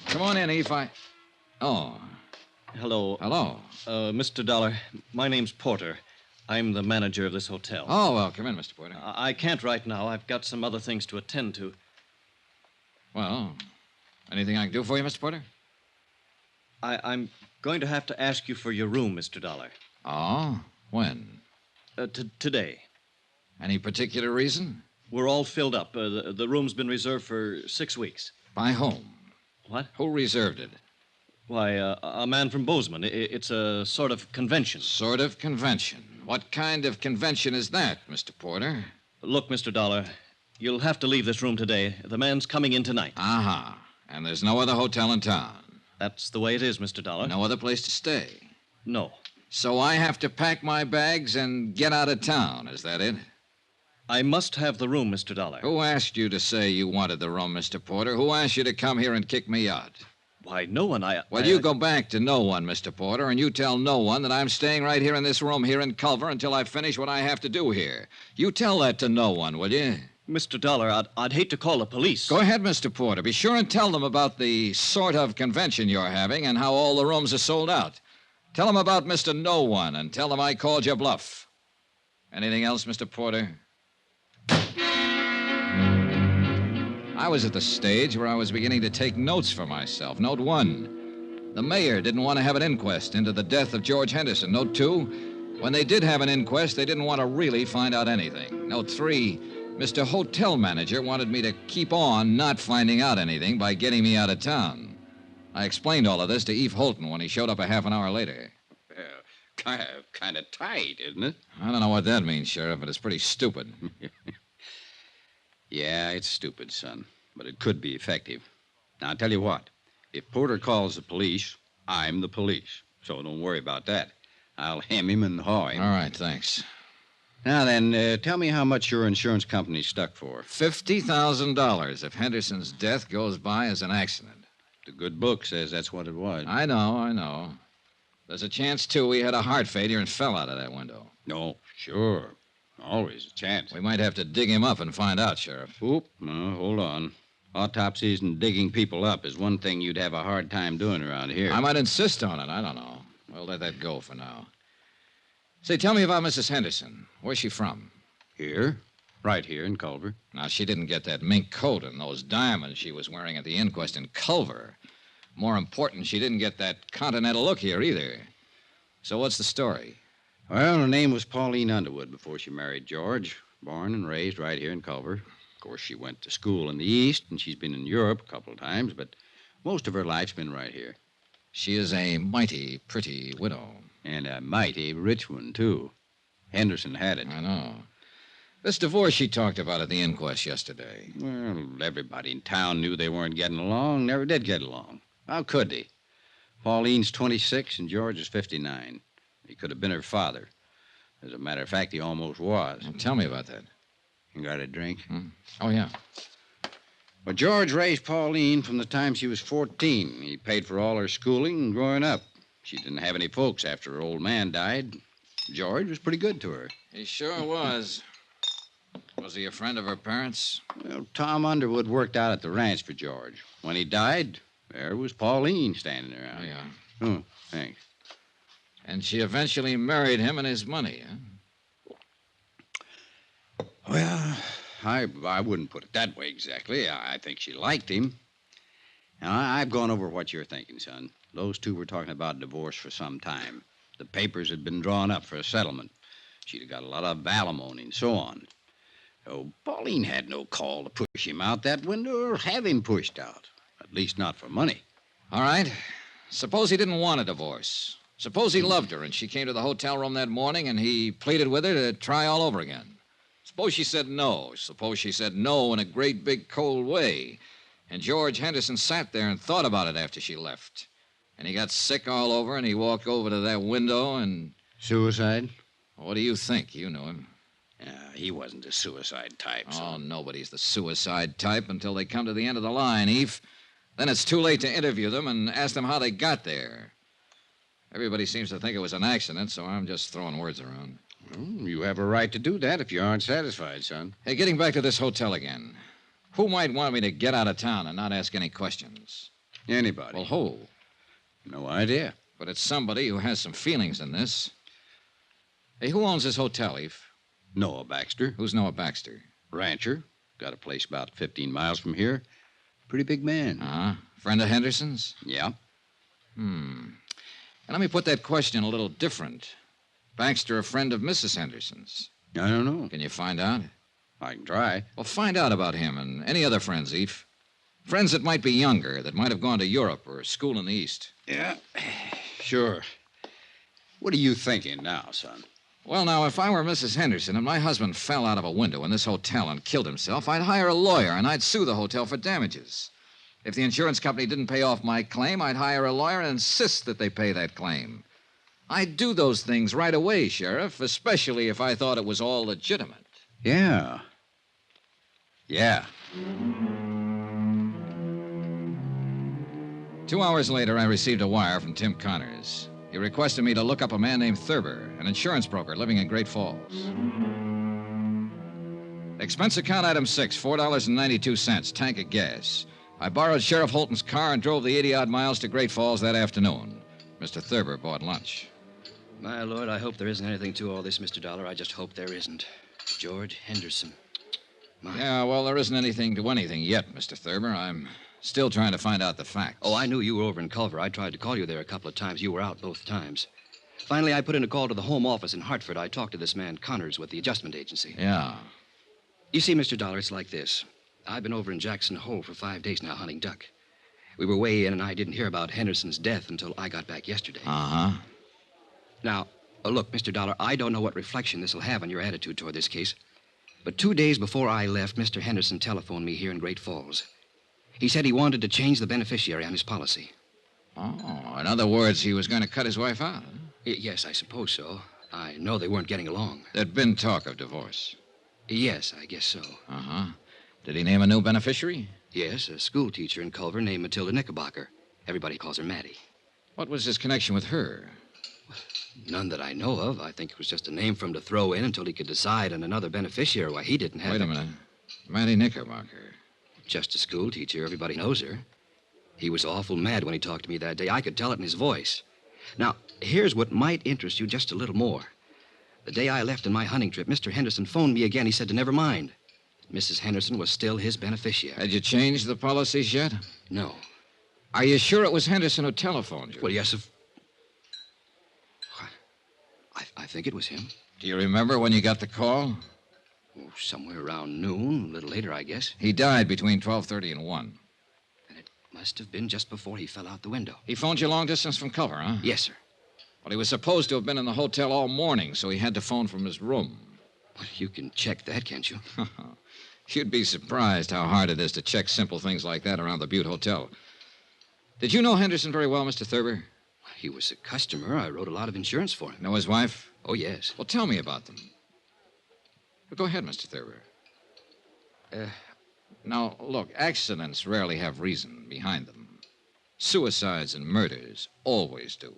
Come on in, Eve. Oh. Hello. Hello. Mr. Dollar, my name's Porter. I'm the manager of this hotel. Oh, well, come in, Mr. Porter. I can't right now. I've got some other things to attend to. Well, anything I can do for you, Mr. Porter? I'm going to have to ask you for your room, Mr. Dollar. Oh? When? Today. Any particular reason? We're all filled up. The room's been reserved for 6 weeks. By whom? What? Who reserved it? Why, a man from Bozeman. It's a sort of convention. Sort of convention? What kind of convention is that, Mr. Porter? Look, Mr. Dollar, you'll have to leave this room today. The man's coming in tonight. Uh-huh. And there's no other hotel in town? That's the way it is, Mr. Dollar. No other place to stay? No. So I have to pack my bags and get out of town, is that it? I must have the room, Mr. Dollar. Who asked you to say you wanted the room, Mr. Porter? Who asked you to come here and kick me out? Why, no one. Well, you go back to no one, Mr. Porter, and you tell no one that I'm staying right here in this room here in Culver until I finish what I have to do here. You tell that to no one, will you? Mr. Dollar, I'd hate to call the police. Go ahead, Mr. Porter. Be sure and tell them about the sort of convention you're having and how all the rooms are sold out. Tell them about Mr. No One and tell them I called your bluff. Anything else, Mr. Porter? I was at the stage where I was beginning to take notes for myself. Note 1, the mayor didn't want to have an inquest into the death of George Henderson. Note 2, when they did have an inquest, they didn't want to really find out anything. Note 3, Mr. Hotel Manager wanted me to keep on not finding out anything by getting me out of town. I explained all of this to Eve Holton when he showed up a half an hour later. Well, kind of tight, isn't it? I don't know what that means, Sheriff, but it's pretty stupid. Yeah, it's stupid, son, but it could be effective. Now, I'll tell you what. If Porter calls the police, I'm the police. So don't worry about that. I'll hem him and haw him. All right, thanks. Now then, tell me how much your insurance company's stuck for. $50,000 if Henderson's death goes by as an accident. The good book says that's what it was. I know. There's a chance, too, he had a heart failure and fell out of that window. No, sure. Always a chance. We might have to dig him up and find out, Sheriff. Oop, no, hold on. Autopsies and digging people up is one thing you'd have a hard time doing around here. I might insist on it. I don't know. We'll let that go for now. Say, tell me about Mrs. Henderson. Where's she from? Here. Right here in Culver. Now, she didn't get that mink coat and those diamonds she was wearing at the inquest in Culver. More important, she didn't get that continental look here either. So what's the story? Well, her name was Pauline Underwood before she married George. Born and raised right here in Culver. Of course, she went to school in the East, and she's been in Europe a couple of times, but most of her life's been right here. She is a mighty pretty widow. And a mighty rich one, too. Henderson had it. I know. This divorce she talked about at the inquest yesterday. Well, everybody in town knew they weren't getting along, never did get along. How could they? Pauline's 26 and George is 59. He could have been her father. As a matter of fact, he almost was. Well, tell me about that. You got a drink? Oh, yeah. Well, George raised Pauline from the time she was 14. He paid for all her schooling and growing up. She didn't have any folks after her old man died. George was pretty good to her. He sure was. Was he a friend of her parents? Well, Tom Underwood worked out at the ranch for George. When he died, there was Pauline standing around. Oh, yeah. Oh, thanks. And she eventually married him and his money, huh? Well, I wouldn't put it that way exactly. I think she liked him. Now, I've gone over what you're thinking, son. Those two were talking about divorce for some time. The papers had been drawn up for a settlement. She'd have got a lot of alimony and so on. Oh, Pauline had no call to push him out that window or have him pushed out. At least not for money. All right. Suppose he didn't want a divorce. Suppose he loved her and she came to the hotel room that morning and he pleaded with her to try all over again. Suppose she said no. Suppose she said no in a great big cold way. And George Henderson sat there and thought about it after she left. And he got sick all over and he walked over to that window and... Suicide? What do you think? You knew him. He wasn't the suicide type, Oh, son. nobody's the suicide type until they come to the end of the line, Eve. Then it's too late to interview them and ask them how they got there. Everybody seems to think it was an accident, so I'm just throwing words around. Well, you have a right to do that if you aren't satisfied, son. Hey, getting back to this hotel again. Who might want me to get out of town and not ask any questions? Anybody. Well, who? No idea. But it's somebody who has some feelings in this. Hey, who owns this hotel, Eve? Noah Baxter. Who's Noah Baxter? Rancher. Got a place about 15 miles from here. Pretty big man. Uh-huh. Friend of Henderson's? Yeah. And let me put that question a little different. Baxter a friend of Mrs. Henderson's? I don't know. Can you find out? I can try. Well, find out about him and any other friends, Eve. Friends that might be younger, that might have gone to Europe or school in the East. Yeah, sure. What are you thinking now, son? Well, now, if I were Mrs. Henderson and my husband fell out of a window in this hotel and killed himself, I'd hire a lawyer and I'd sue the hotel for damages. If the insurance company didn't pay off my claim, I'd hire a lawyer and insist that they pay that claim. I'd do those things right away, Sheriff, especially if I thought it was all legitimate. Yeah. Yeah. 2 hours later, I received a wire from Tim Connors. He requested me to look up a man named Thurber, an insurance broker living in Great Falls. Expense account item 6, $4.92, tank of gas. I borrowed Sheriff Holton's car and drove the 80-odd miles to Great Falls that afternoon. Mr. Thurber bought lunch. My Lord, I hope there isn't anything to all this, Mr. Dollar. I just hope there isn't. George Henderson. Yeah, well, there isn't anything to anything yet, Mr. Thurber. I'm still trying to find out the facts. Oh, I knew you were over in Culver. I tried to call you there a couple of times. You were out both times. Finally, I put in a call to the home office in Hartford. I talked to this man, Connors, with the adjustment agency. Yeah. You see, Mr. Dollar, it's like this. I've been over in Jackson Hole for 5 days now hunting duck. We were way in, and I didn't hear about Henderson's death until I got back yesterday. Uh-huh. Now, look, Mr. Dollar, I don't know what reflection this will have on your attitude toward this case, but 2 days before I left, Mr. Henderson telephoned me here in Great Falls. He said he wanted to change the beneficiary on his policy. Oh, in other words, he was going to cut his wife out, huh? Yes, I suppose so. I know they weren't getting along. There'd been talk of divorce. Yes, I guess so. Uh-huh. Did he name a new beneficiary? Yes, a school teacher in Culver named Matilda Knickerbocker. Everybody calls her Mattie. What was his connection with her? None that I know of. I think it was just a name for him to throw in until he could decide on another beneficiary. Why, he didn't have... Wait a minute. Mattie Knickerbocker. Just a school teacher. Everybody knows her. He was awful mad when he talked to me that day. I could tell it in his voice. Now, here's what might interest you just a little more. The day I left on my hunting trip, Mr. Henderson phoned me again. He said to never mind. Mrs. Henderson was still his beneficiary. Had you changed the policies yet? No. Are you sure it was Henderson who telephoned you? Well, yes, I think it was him. Do you remember when you got the call? Oh, somewhere around noon, a little later, I guess. He died between 12:30 and 1. And it must have been just before he fell out the window. He phoned you long distance from Culver, huh? Yes, sir. Well, he was supposed to have been in the hotel all morning, so he had to phone from his room. Well, you can check that, can't you? You'd be surprised how hard it is to check simple things like that around the Butte Hotel. Did you know Henderson very well, Mr. Thurber? He was a customer. I wrote a lot of insurance for him. Know his wife? Oh, yes. Well, tell me about them. Well, go ahead, Mr. Thurber. Now, look, accidents rarely have reason behind them. Suicides and murders always do.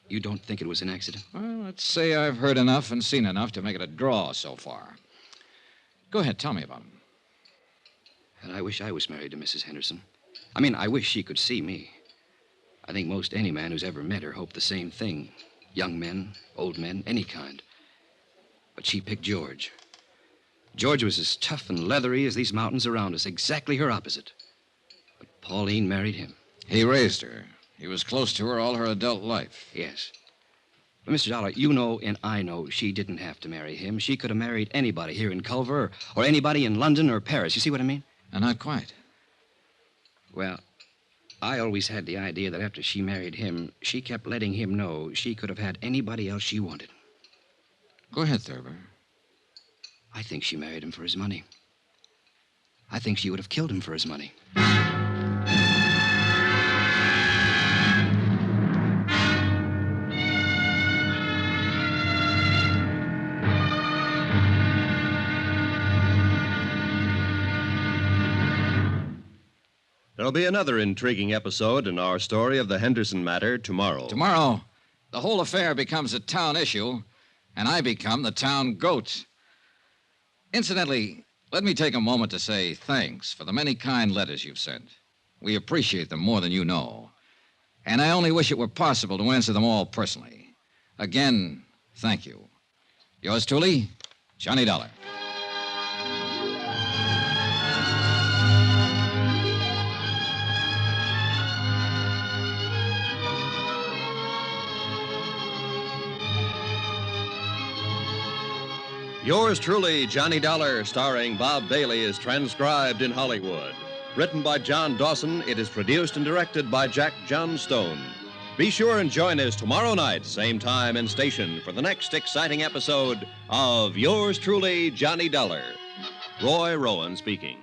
You don't think it was an accident? Well, let's say I've heard enough and seen enough to make it a draw so far. Go ahead, tell me about him. And I wish I was married to Mrs. Henderson. I wish she could see me. I think most any man who's ever met her hoped the same thing. Young men, old men, any kind. But she picked George. George was as tough and leathery as these mountains around us, exactly her opposite. But Pauline married him. He raised her. He was close to her all her adult life. Yes. But, Mr. Dollar, you know and I know she didn't have to marry him. She could have married anybody here in Culver or anybody in London or Paris. You see what I mean? Not quite. Well, I always had the idea that after she married him, she kept letting him know she could have had anybody else she wanted. Go ahead, Thurber. I think she married him for his money. I think she would have killed him for his money. There'll be another intriguing episode in our story of the Henderson Matter tomorrow. Tomorrow, the whole affair becomes a town issue, and I become the town goat. Incidentally, let me take a moment to say thanks for the many kind letters you've sent. We appreciate them more than you know. And I only wish it were possible to answer them all personally. Again, thank you. Yours truly, Johnny Dollar. Yours truly, Johnny Dollar, starring Bob Bailey, is transcribed in Hollywood. Written by John Dawson, it is produced and directed by Jack Johnstone. Be sure and join us tomorrow night, same time and station, for the next exciting episode of Yours truly, Johnny Dollar. Roy Rowan speaking.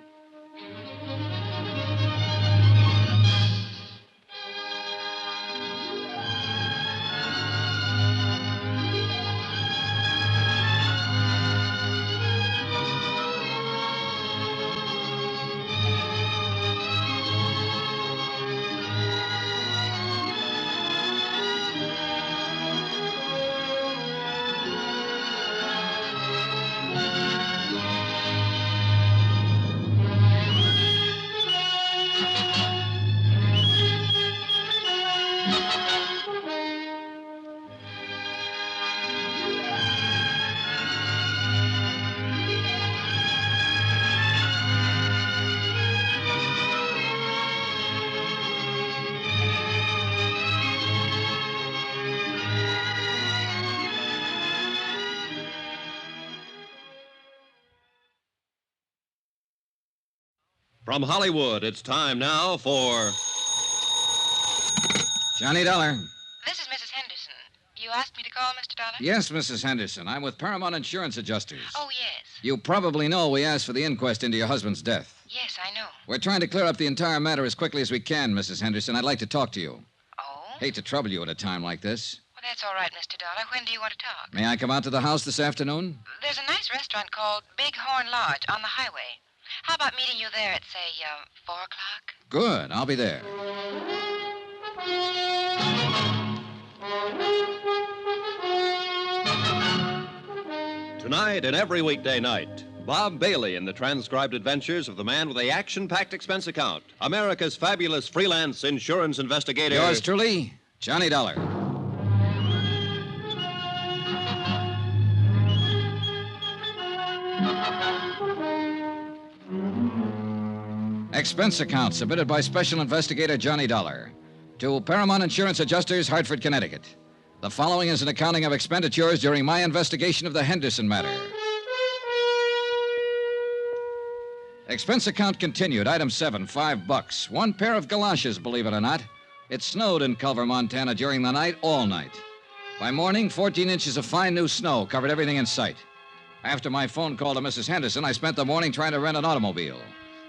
From Hollywood, it's time now for Johnny Dollar. This is Mrs. Henderson. You asked me to call, Mr. Dollar? Yes, Mrs. Henderson. I'm with Paramount Insurance Adjusters. Oh, yes. You probably know we asked for the inquest into your husband's death. Yes, I know. We're trying to clear up the entire matter as quickly as we can, Mrs. Henderson. I'd like to talk to you. Oh? Hate to trouble you at a time like this. Well, that's all right, Mr. Dollar. When do you want to talk? May I come out to the house this afternoon? There's a nice restaurant called Big Horn Lodge on the highway. How about meeting you there at, say, 4 o'clock? Good. I'll be there. Tonight and every weekday night, Bob Bailey in the transcribed adventures of the man with the action-packed expense account, America's fabulous freelance insurance investigator. Yours truly, Johnny Dollar. Expense account submitted by Special Investigator Johnny Dollar to Paramount Insurance Adjusters, Hartford, Connecticut. The following is an accounting of expenditures during my investigation of the Henderson matter. Expense account continued. Item 7, $5. One pair of galoshes, believe it or not. It snowed in Culver, Montana during the night, all night. By morning, 14 inches of fine new snow covered everything in sight. After my phone call to Mrs. Henderson, I spent the morning trying to rent an automobile.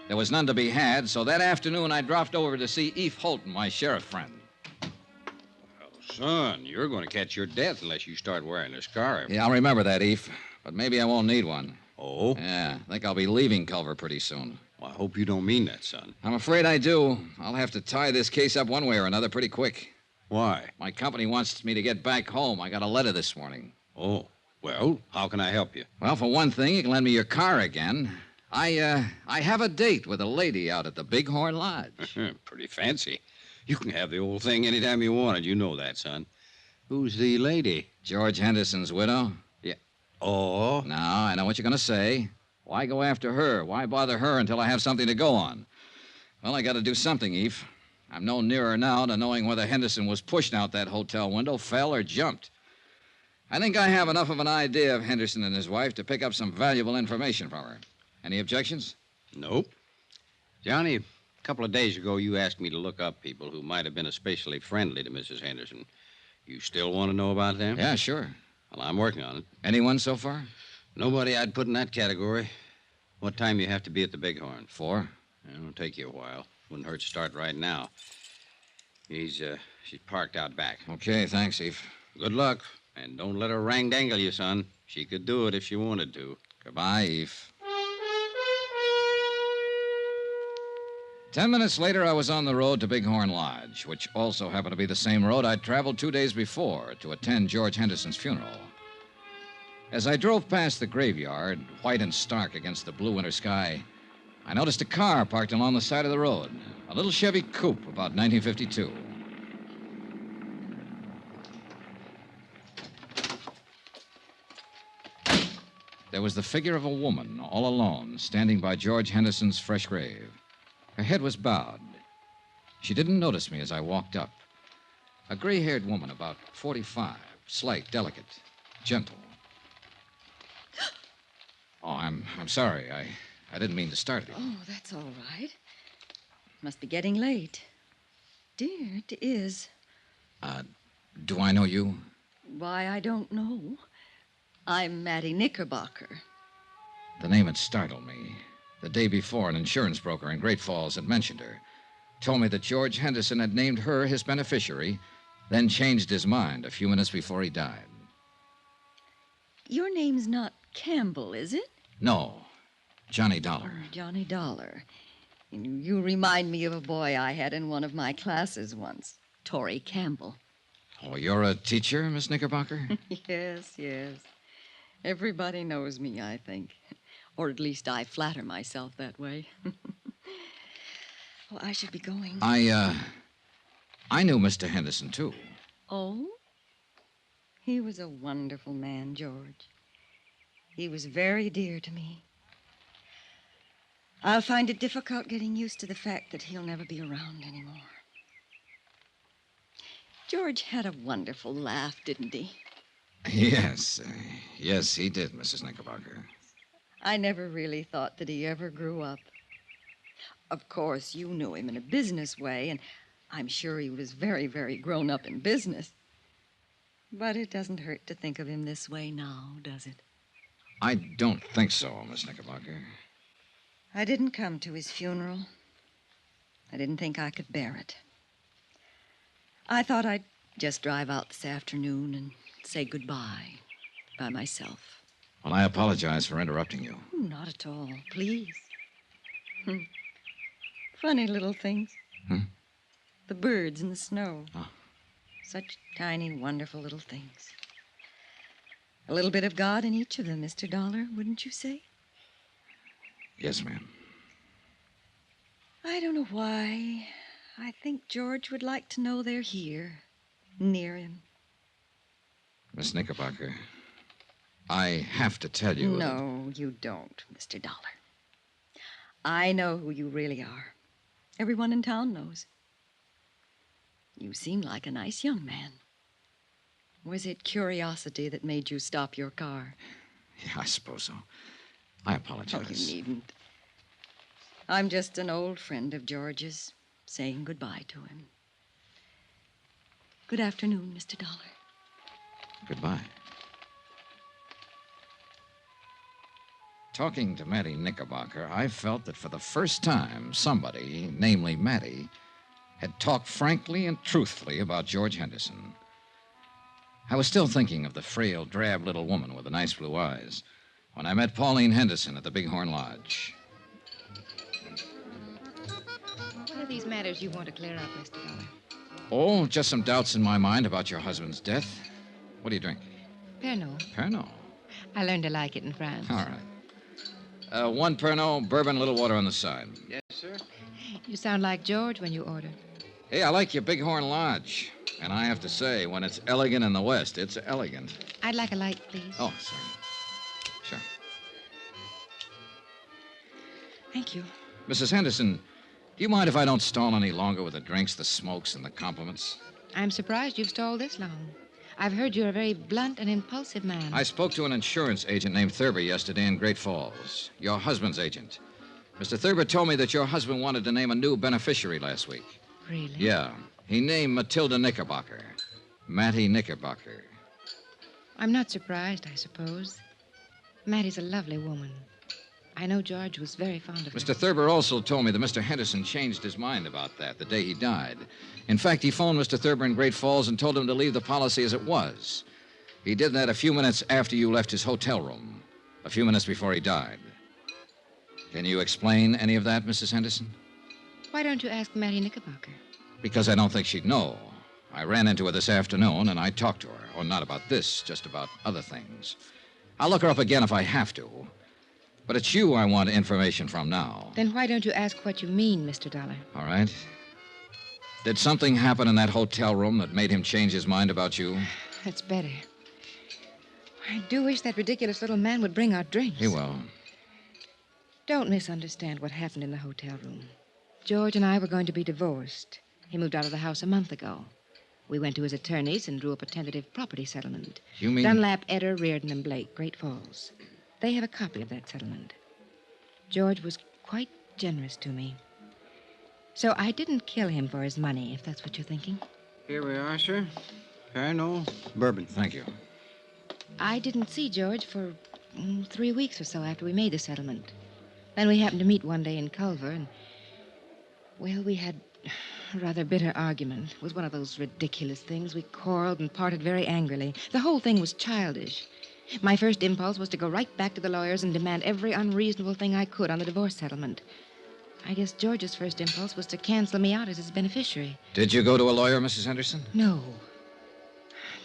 There was none to be had, so that afternoon I dropped over to see Eve Holton, my sheriff friend. Well, son, you're going to catch your death unless you start wearing a scarf. Yeah, I'll remember that, Eve. But maybe I won't need one. Oh? Yeah, I think I'll be leaving Culver pretty soon. Well, I hope you don't mean that, son. I'm afraid I do. I'll have to tie this case up one way or another pretty quick. Why? My company wants me to get back home. I got a letter this morning. Oh, well, how can I help you? Well, for one thing, you can lend me your car again. I have a date with a lady out at the Bighorn Lodge. Pretty fancy. You can have the old thing anytime you want it. You know that, son. Who's the lady? George Henderson's widow. Yeah. Oh? Now, I know what you're going to say. Why go after her? Why bother her until I have something to go on? Well, I got to do something, Eve. I'm no nearer now to knowing whether Henderson was pushed out that hotel window, fell, or jumped. I think I have enough of an idea of Henderson and his wife to pick up some valuable information from her. Any objections? Nope. Johnny, a couple of days ago, you asked me to look up people who might have been especially friendly to Mrs. Henderson. You still want to know about them? Yeah, sure. Well, I'm working on it. Anyone so far? Nobody I'd put in that category. What time you have to be at the Bighorn? 4. It'll take you a while. Wouldn't hurt to start right now. She's parked out back. Okay, thanks, Eve. Good luck. And don't let her rang-dangle you, son. She could do it if she wanted to. Goodbye, Eve. 10 minutes later, I was on the road to Bighorn Lodge, which also happened to be the same road I'd traveled 2 days before to attend George Henderson's funeral. As I drove past the graveyard, white and stark against the blue winter sky, I noticed a car parked along the side of the road, a little Chevy coupe about 1952. There was the figure of a woman, all alone, standing by George Henderson's fresh grave. Her head was bowed. She didn't notice me as I walked up. A gray-haired woman, about 45, slight, delicate, gentle. Oh, I'm sorry. I didn't mean to start it. Oh, that's all right. Must be getting late. Dear, it is. Do I know you? Why, I don't know. I'm Mattie Knickerbocker. The name had startled me. The day before, an insurance broker in Great Falls had mentioned her. Told me that George Henderson had named her his beneficiary, then changed his mind a few minutes before he died. Your name's not Campbell, is it? No, Johnny Dollar. Oh, Johnny Dollar. You remind me of a boy I had in one of my classes once, Torrey Campbell. Oh, you're a teacher, Miss Knickerbocker? Yes. Everybody knows me, I think. Or at least I flatter myself that way. Well, I should be going. I knew Mr. Henderson, too. Oh? He was a wonderful man, George. He was very dear to me. I'll find it difficult getting used to the fact that he'll never be around anymore. George had a wonderful laugh, didn't he? Yes, he did, Mrs. Knickerbocker. I never really thought that he ever grew up. Of course, you knew him in a business way, and I'm sure he was very, very grown up in business. But it doesn't hurt to think of him this way now, does it? I don't think so, Miss Knickerbocker. I didn't come to his funeral. I didn't think I could bear it. I thought I'd just drive out this afternoon and say goodbye by myself. Well, I apologize for interrupting you. Not at all, please. Funny little things. The birds in the snow. Oh. Such tiny, wonderful little things. A little bit of God in each of them, Mr. Dollar, wouldn't you say? Yes, ma'am. I don't know why. I think George would like to know they're here, near him. Miss Knickerbocker, I have to tell you... No, you don't, Mr. Dollar. I know who you really are. Everyone in town knows. You seem like a nice young man. Was it curiosity that made you stop your car? Yeah, I suppose so. I apologize. Oh, you needn't. I'm just an old friend of George's, saying goodbye to him. Good afternoon, Mr. Dollar. Goodbye. Talking to Mattie Knickerbocker, I felt that for the first time, somebody, namely Mattie, had talked frankly and truthfully about George Henderson. I was still thinking of the frail, drab little woman with the nice blue eyes when I met Pauline Henderson at the Bighorn Lodge. What are these matters you want to clear up, Mr. Dollar? Oh, just some doubts in my mind about your husband's death. What do you drink? Pernod. Pernod. I learned to like it in France. All right. One Pernod, bourbon, a little water on the side. Yes, sir. You sound like George when you order. Hey, I like your Bighorn Lodge. And I have to say, when it's elegant in the West, it's elegant. I'd like a light, please. Oh, sorry. Sure. Thank you. Mrs. Henderson, do you mind if I don't stall any longer with the drinks, the smokes, and the compliments? I'm surprised you've stalled this long. I've heard you're a very blunt and impulsive man. I spoke to an insurance agent named Thurber yesterday in Great Falls, your husband's agent. Mr. Thurber told me that your husband wanted to name a new beneficiary last week. Really? Yeah. He named Matilda Knickerbocker. Mattie Knickerbocker. I'm not surprised, I suppose. Mattie's a lovely woman. I know George was very fond of her. Mr. Thurber also told me that Mr. Henderson changed his mind about that the day he died. In fact, he phoned Mr. Thurber in Great Falls and told him to leave the policy as it was. He did that a few minutes after you left his hotel room, a few minutes before he died. Can you explain any of that, Mrs. Henderson? Why don't you ask Mattie Knickerbocker? Because I don't think she'd know. I ran into her this afternoon, and I talked to her. Well, not about this, just about other things. I'll look her up again if I have to. But it's you I want information from now. Then why don't you ask what you mean, Mr. Dollar? All right. Did something happen in that hotel room that made him change his mind about you? That's better. I do wish that ridiculous little man would bring our drinks. He will. Don't misunderstand what happened in the hotel room. George and I were going to be divorced. He moved out of the house a month ago. We went to his attorneys and drew up a tentative property settlement. You mean... Dunlap, Eder, Reardon, and Blake, Great Falls. They have a copy of that settlement. George was quite generous to me. So I didn't kill him for his money, if that's what you're thinking. Here we are, sir. Pernod, bourbon. Thank you. I didn't see George for 3 weeks or so after we made the settlement. Then we happened to meet one day in Culver, and, well, we had a rather bitter argument. It was one of those ridiculous things. We quarreled and parted very angrily. The whole thing was childish. My first impulse was to go right back to the lawyers and demand every unreasonable thing I could on the divorce settlement. I guess George's first impulse was to cancel me out as his beneficiary. Did you go to a lawyer, Mrs. Henderson? No.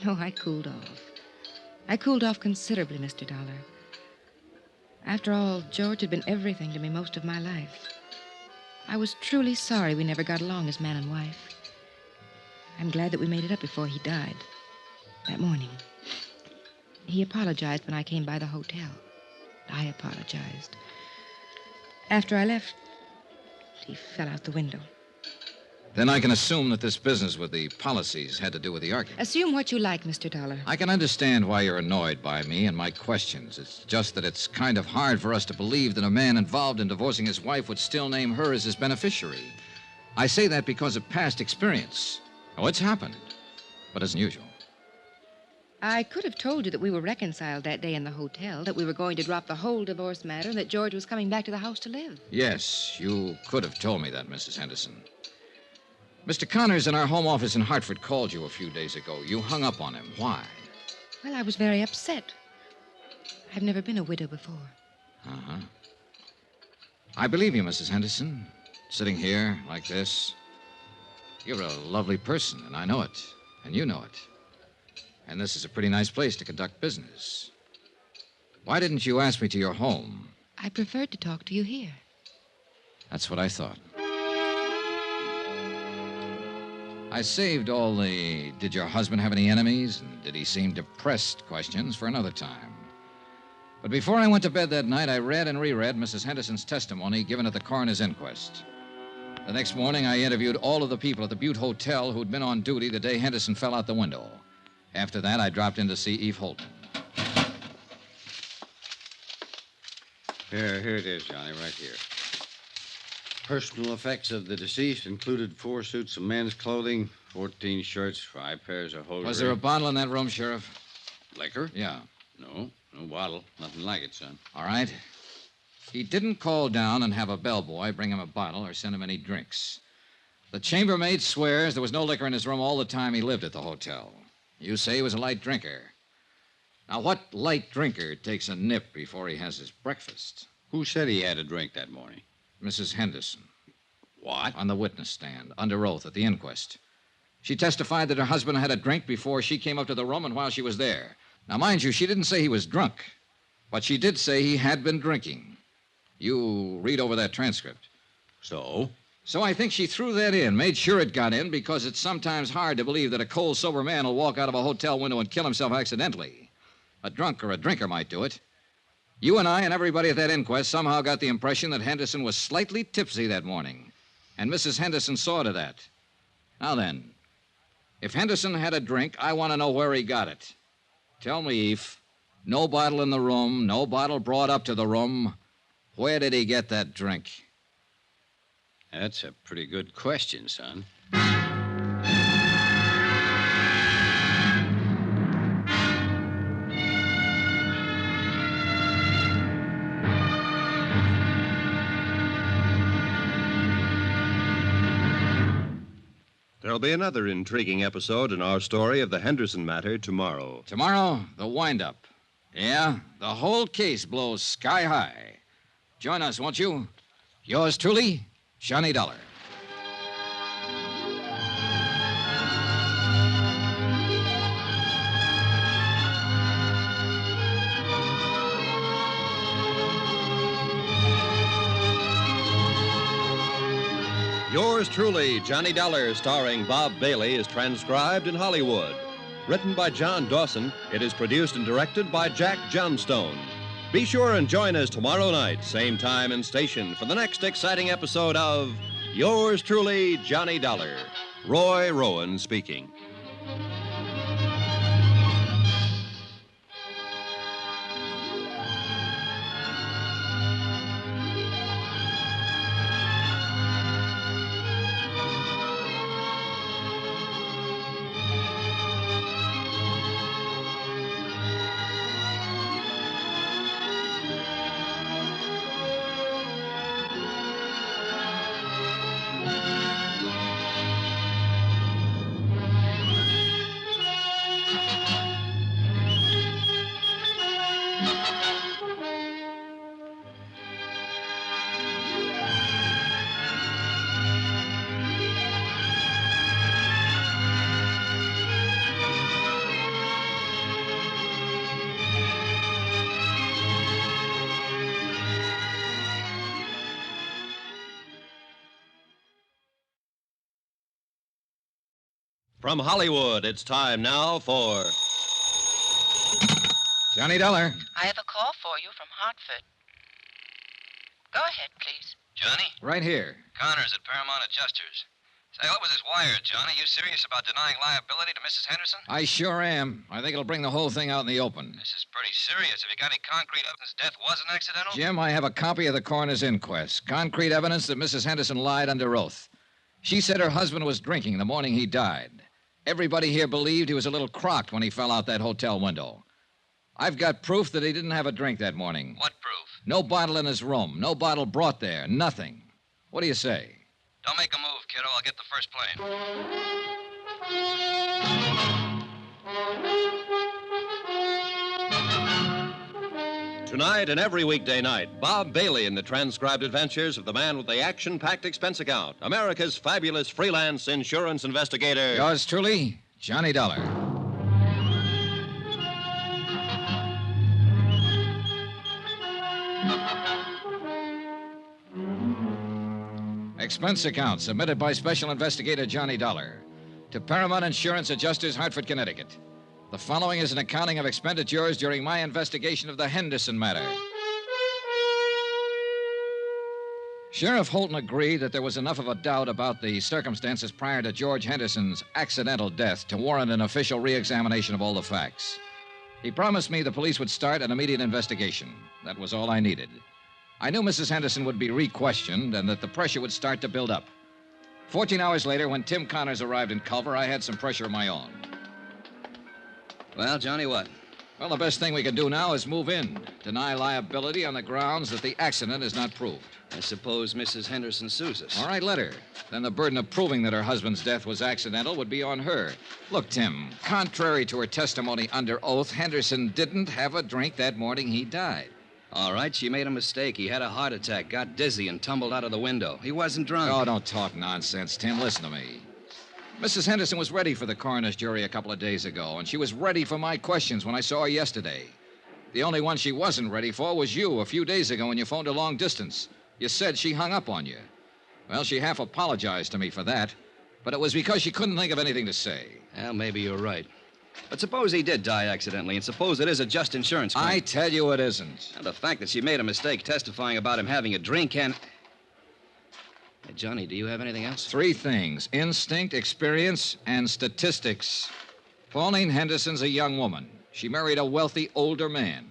No, I cooled off. I cooled off considerably, Mr. Dollar. After all, George had been everything to me most of my life. I was truly sorry we never got along as man and wife. I'm glad that we made it up before he died. That morning. He apologized when I came by the hotel. I apologized. After I left, he fell out the window. Then I can assume that this business with the policies had to do with the argument. Assume what you like, Mr. Dollar. I can understand why you're annoyed by me and my questions. It's just that it's kind of hard for us to believe that a man involved in divorcing his wife would still name her as his beneficiary. I say that because of past experience. Oh, it's happened, but isn't usual. I could have told you that we were reconciled that day in the hotel, that we were going to drop the whole divorce matter, and that George was coming back to the house to live. Yes, you could have told me that, Mrs. Henderson. Mr. Connors in our home office in Hartford called you a few days ago. You hung up on him. Why? Well, I was very upset. I've never been a widow before. Uh-huh. I believe you, Mrs. Henderson. Sitting here like this. You're a lovely person, and I know it. And you know it. And this is a pretty nice place to conduct business. Why didn't you ask me to your home? I preferred to talk to you here. That's what I thought. I saved all the did your husband have any enemies and did he seem depressed questions for another time. But before I went to bed that night, I read and reread Mrs. Henderson's testimony given at the coroner's inquest. The next morning, I interviewed all of the people at the Butte Hotel who'd been on duty the day Henderson fell out the window. After that, I dropped in to see Eve Holden. Here it is, Johnny, right here. Personal effects of the deceased included 4 suits of men's clothing, 14 shirts, 5 pairs of hosiery. Was there a bottle in that room, Sheriff? Liquor? Yeah. No bottle. Nothing like it, son. All right. He didn't call down and have a bellboy bring him a bottle or send him any drinks. The chambermaid swears there was no liquor in his room all the time he lived at the hotel. You say he was a light drinker. Now, what light drinker takes a nip before he has his breakfast? Who said he had a drink that morning? Mrs. Henderson. What? On the witness stand, under oath at the inquest. She testified that her husband had a drink before she came up to the room and while she was there. Now, mind you, she didn't say he was drunk, but she did say he had been drinking. You read over that transcript. So? So I think she threw that in, made sure it got in, because it's sometimes hard to believe that a cold, sober man will walk out of a hotel window and kill himself accidentally. A drunk or a drinker might do it. You and I and everybody at that inquest somehow got the impression that Henderson was slightly tipsy that morning, and Mrs. Henderson saw to that. Now then, if Henderson had a drink, I want to know where he got it. Tell me, Eve. No bottle in the room, no bottle brought up to the room. Where did he get that drink? That's a pretty good question, son. There'll be another intriguing episode in our story of the Henderson Matter tomorrow. Tomorrow, the wind-up. Yeah, the whole case blows sky high. Join us, won't you? Yours truly, Johnny Dollar. Yours truly, Johnny Dollar, starring Bob Bailey, is transcribed in Hollywood. Written by John Dawson, it is produced and directed by Jack Johnstone. Be sure and join us tomorrow night, same time and station, for the next exciting episode of Yours truly, Johnny Dollar. Roy Rowan speaking. From Hollywood, it's time now for Johnny Dollar. I have a call for you from Hartford. Go ahead, please. Johnny? Right here. Connors at Paramount Adjusters. Say, what was this wire, Johnny? You serious about denying liability to Mrs. Henderson? I sure am. I think it'll bring the whole thing out in the open. This is pretty serious. Have you got any concrete evidence death wasn't accidental? Jim, I have a copy of the coroner's inquest. Concrete evidence that Mrs. Henderson lied under oath. She said her husband was drinking the morning he died. Everybody here believed he was a little crocked when he fell out that hotel window. I've got proof that he didn't have a drink that morning. What proof? No bottle in his room. No bottle brought there. Nothing. What do you say? Don't make a move, kiddo. I'll get the first plane. Tonight and every weekday night, Bob Bailey in the transcribed adventures of the man with the action-packed expense account, America's fabulous freelance insurance investigator. Yours truly, Johnny Dollar. Expense account submitted by Special Investigator Johnny Dollar to Paramount Insurance Adjusters, Hartford, Connecticut. The following is an accounting of expenditures during my investigation of the Henderson Matter. Sheriff Holton agreed that there was enough of a doubt about the circumstances prior to George Henderson's accidental death to warrant an official re-examination of all the facts. He promised me the police would start an immediate investigation. That was all I needed. I knew Mrs. Henderson would be re-questioned and that the pressure would start to build up. 14 hours later, when Tim Connors arrived in Culver, I had some pressure of my own. Well, Johnny, what? Well, the best thing we can do now is move in. Deny liability on the grounds that the accident is not proved. I suppose Mrs. Henderson sues us. All right, let her. Then the burden of proving that her husband's death was accidental would be on her. Look, Tim, contrary to her testimony under oath, Henderson didn't have a drink that morning he died. All right, she made a mistake. He had a heart attack, got dizzy, and tumbled out of the window. He wasn't drunk. Oh, don't talk nonsense, Tim. Listen to me. Mrs. Henderson was ready for the coroner's jury a couple of days ago, and she was ready for my questions when I saw her yesterday. The only one she wasn't ready for was you a few days ago when you phoned her long distance. You said she hung up on you. Well, she half apologized to me for that, but it was because she couldn't think of anything to say. Well, maybe you're right. But suppose he did die accidentally, and suppose it is a just insurance claim. I tell you it isn't. And the fact that she made a mistake testifying about him having a drink and... Hey, Johnny, do you have anything else? 3 things: instinct, experience, and statistics. Pauline Henderson's a young woman. She married a wealthy older man.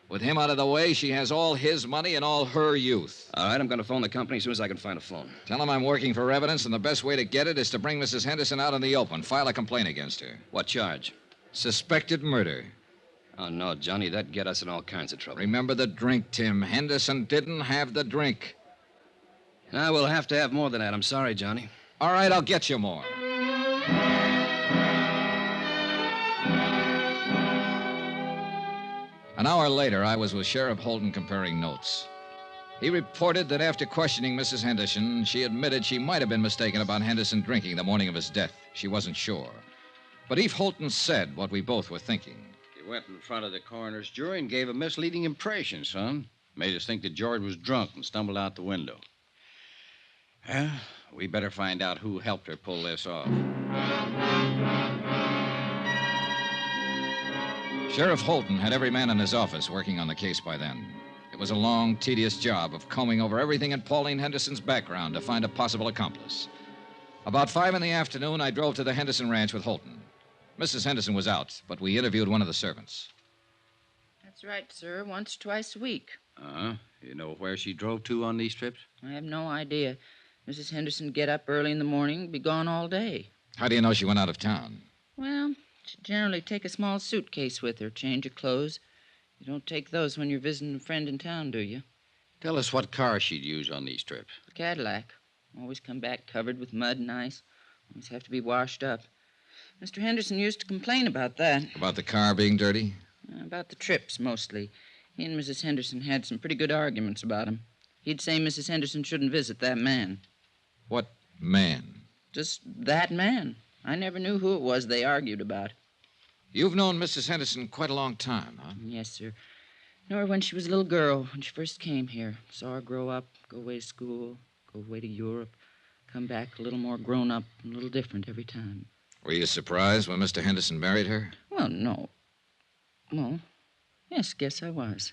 With him out of the way, she has all his money and all her youth. All right, I'm going to phone the company as soon as I can find a phone. Tell him I'm working for evidence, and the best way to get it is to bring Mrs. Henderson out in the open. File a complaint against her. What charge? Suspected murder. Oh, no, Johnny, that'd get us in all kinds of trouble. Remember the drink, Tim. Henderson didn't have the drink. Now, we'll have to have more than that. I'm sorry, Johnny. All right, I'll get you more. An hour later, I was with Sheriff Holton comparing notes. He reported that after questioning Mrs. Henderson, she admitted she might have been mistaken about Henderson drinking the morning of his death. She wasn't sure. But Eve Holton said what we both were thinking. You went in front of the coroner's jury and gave a misleading impression, son. Made us think that George was drunk and stumbled out the window. Well, we better find out who helped her pull this off. Sheriff Holton had every man in his office working on the case by then. It was a long, tedious job of combing over everything in Pauline Henderson's background to find a possible accomplice. About 5 in the afternoon, I drove to the Henderson ranch with Holton. Mrs. Henderson was out, but we interviewed one of the servants. That's right, sir. Once or twice a week. Uh-huh. You know where she drove to on these trips? I have no idea. Mrs. Henderson get up early in the morning, be gone all day. How do you know she went out of town? Well, she generally take a small suitcase with her, change her clothes. You don't take those when you're visiting a friend in town, do you? Tell us what car she'd use on these trips. A Cadillac. Always come back covered with mud and ice. Always have to be washed up. Mr. Henderson used to complain about that. About the car being dirty? About the trips, mostly. He and Mrs. Henderson had some pretty good arguments about him. He'd say Mrs. Henderson shouldn't visit that man. What man? Just that man. I never knew who it was they argued about. You've known Mrs. Henderson quite a long time, huh? Yes, sir. Knew her when she was a little girl, when she first came here. Saw her grow up, go away to school, go away to Europe, come back a little more grown up and a little different every time. Were you surprised when Mr. Henderson married her? Well, no. Well, yes, guess I was.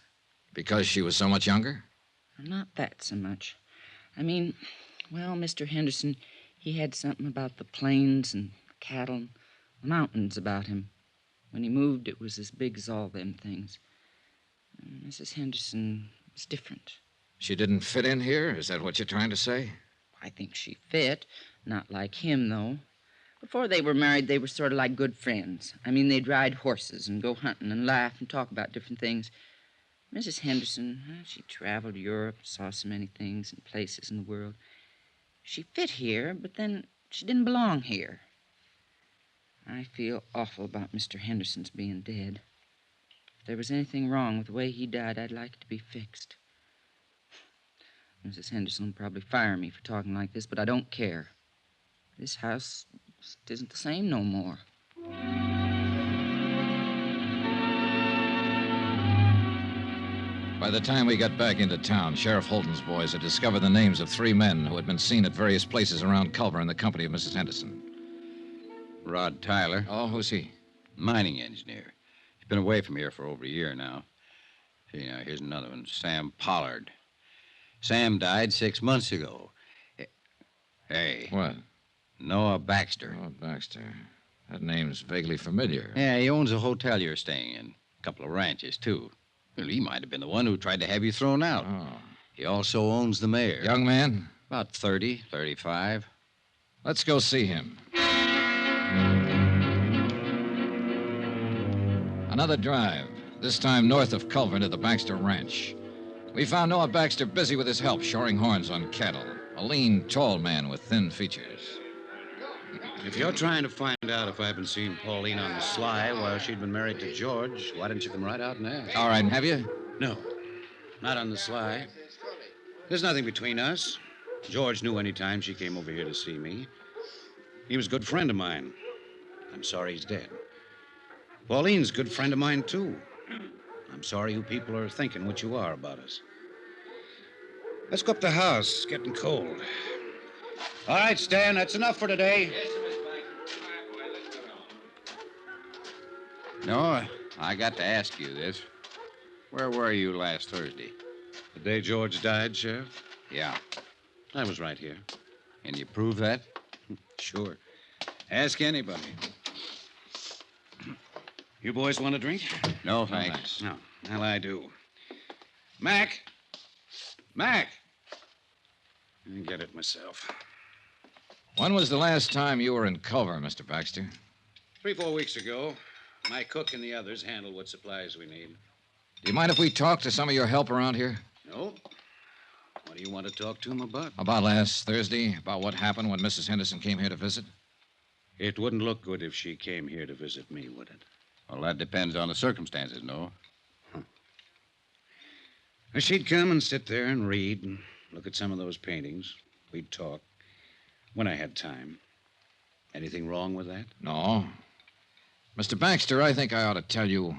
Because she was so much younger? Not that so much. I mean, well, Mr. Henderson, he had something about the plains and cattle and mountains about him. When he moved, it was as big as all them things. And Mrs. Henderson was different. She didn't fit in here? Is that what you're trying to say? I think she fit. Not like him, though. Before they were married, they were sort of like good friends. I mean, they'd ride horses and go hunting and laugh and talk about different things. Mrs. Henderson, she traveled Europe, saw so many things and places in the world. She fit here, but then she didn't belong here. I feel awful about Mr. Henderson's being dead. If there was anything wrong with the way he died, I'd like it to be fixed. Mrs. Henderson will probably fire me for talking like this, but I don't care. This house isn't the same no more. By the time we got back into town, Sheriff Holton's boys had discovered the names of 3 men who had been seen at various places around Culver in the company of Mrs. Henderson. Rod Tyler. Oh, who's he? Mining engineer. He's been away from here for over a year now. See, now, here's another one, Sam Pollard. Sam died 6 months ago. Hey. What? Noah Baxter. Oh, Baxter. That name's vaguely familiar. Yeah, he owns a hotel you're staying in. A couple of ranches, too. Well, he might have been the one who tried to have you thrown out. Oh. He also owns the mayor. Young man? About 30, 35. Let's go see him. Another drive, this time north of Culver to the Baxter Ranch. We found Noah Baxter busy with his help shoring horns on cattle. A lean, tall man with thin features. If you're trying to find out if I've been seeing Pauline on the sly while she'd been married to George, why don't you come right out and ask? All right, and have you? No, not on the sly. There's nothing between us. George knew any time she came over here to see me. He was a good friend of mine. I'm sorry he's dead. Pauline's a good friend of mine, too. I'm sorry you people are thinking what you are about us. Let's go up the house. It's getting cold. All right, Stan, that's enough for today. No, I got to ask you this. Where were you last Thursday? The day George died, Sheriff? Yeah. I was right here. Can you prove that? Sure. Ask anybody. You boys want a drink? No, thanks. No. Well, I do. Mac! Mac! I get it myself. When was the last time you were in Culver, Mr. Baxter? 3-4 weeks ago. My cook and the others handle what supplies we need. Do you mind if we talk to some of your help around here? No. What do you want to talk to him about? About last Thursday? About what happened when Mrs. Henderson came here to visit? It wouldn't look good if she came here to visit me, would it? Well, that depends on the circumstances, no? She'd come and sit there and read and look at some of those paintings. We'd talk when I had time. Anything wrong with that? No. Mr. Baxter, I think I ought to tell you,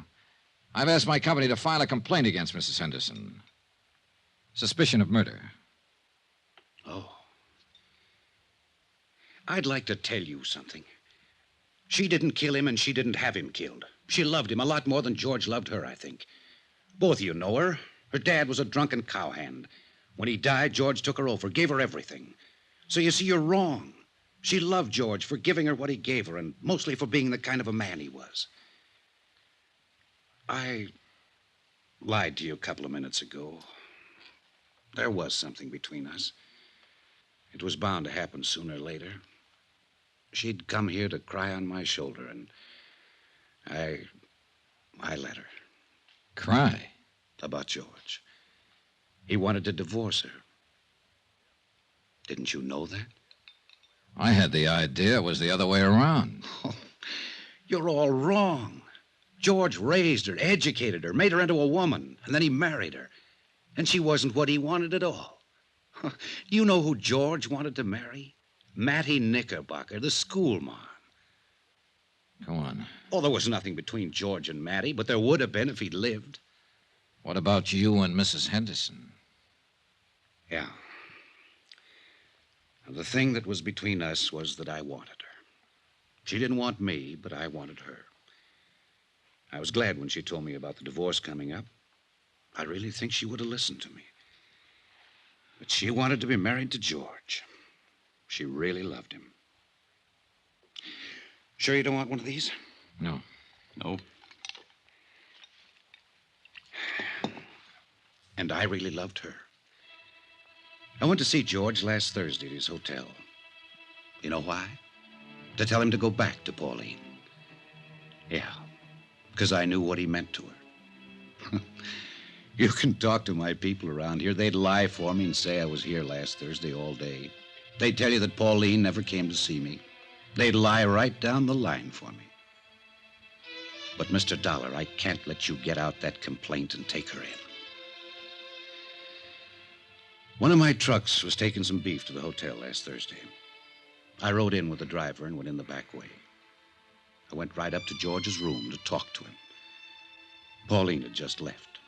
I've asked my company to file a complaint against Mrs. Henderson. Suspicion of murder. Oh. I'd like to tell you something. She didn't kill him and she didn't have him killed. She loved him a lot more than George loved her, I think. Both of you know her. Her dad was a drunken cowhand. When he died, George took her over, gave her everything. So you see, you're wrong. She loved George for giving her what he gave her, and mostly for being the kind of a man he was. I lied to you a couple of minutes ago. There was something between us. It was bound to happen sooner or later. She'd come here to cry on my shoulder, and I let her. Cry? About George. He wanted to divorce her. Didn't you know that? I had the idea it was the other way around. Oh, you're all wrong. George raised her, educated her, made her into a woman, and then he married her. And she wasn't what he wanted at all. Do you know who George wanted to marry? Mattie Knickerbocker, the schoolmarm. Go on. Oh, there was nothing between George and Mattie, but there would have been if he'd lived. What about you and Mrs. Henderson? Yeah. The thing that was between us was that I wanted her. She didn't want me, but I wanted her. I was glad when she told me about the divorce coming up. I really think she would have listened to me. But she wanted to be married to George. She really loved him. Sure you don't want one of these? No. No? And I really loved her. I went to see George last Thursday at his hotel. You know why? To tell him to go back to Pauline. Yeah, because I knew what he meant to her. You can talk to my people around here. They'd lie for me and say I was here last Thursday all day. They'd tell you that Pauline never came to see me. They'd lie right down the line for me. But, Mr. Dollar, I can't let you get out that complaint and take her in. One of my trucks was taking some beef to the hotel last Thursday. I rode in with the driver and went in the back way. I went right up to George's room to talk to him. Pauline had just left.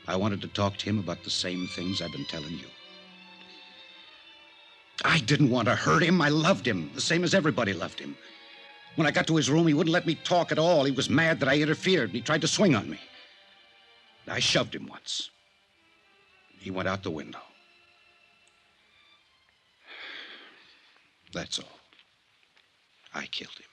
I wanted to talk to him about the same things I've been telling you. I didn't want to hurt him. I loved him, the same as everybody loved him. When I got to his room, he wouldn't let me talk at all. He was mad that I interfered, and he tried to swing on me. I shoved him once. He went out the window. That's all. I killed him.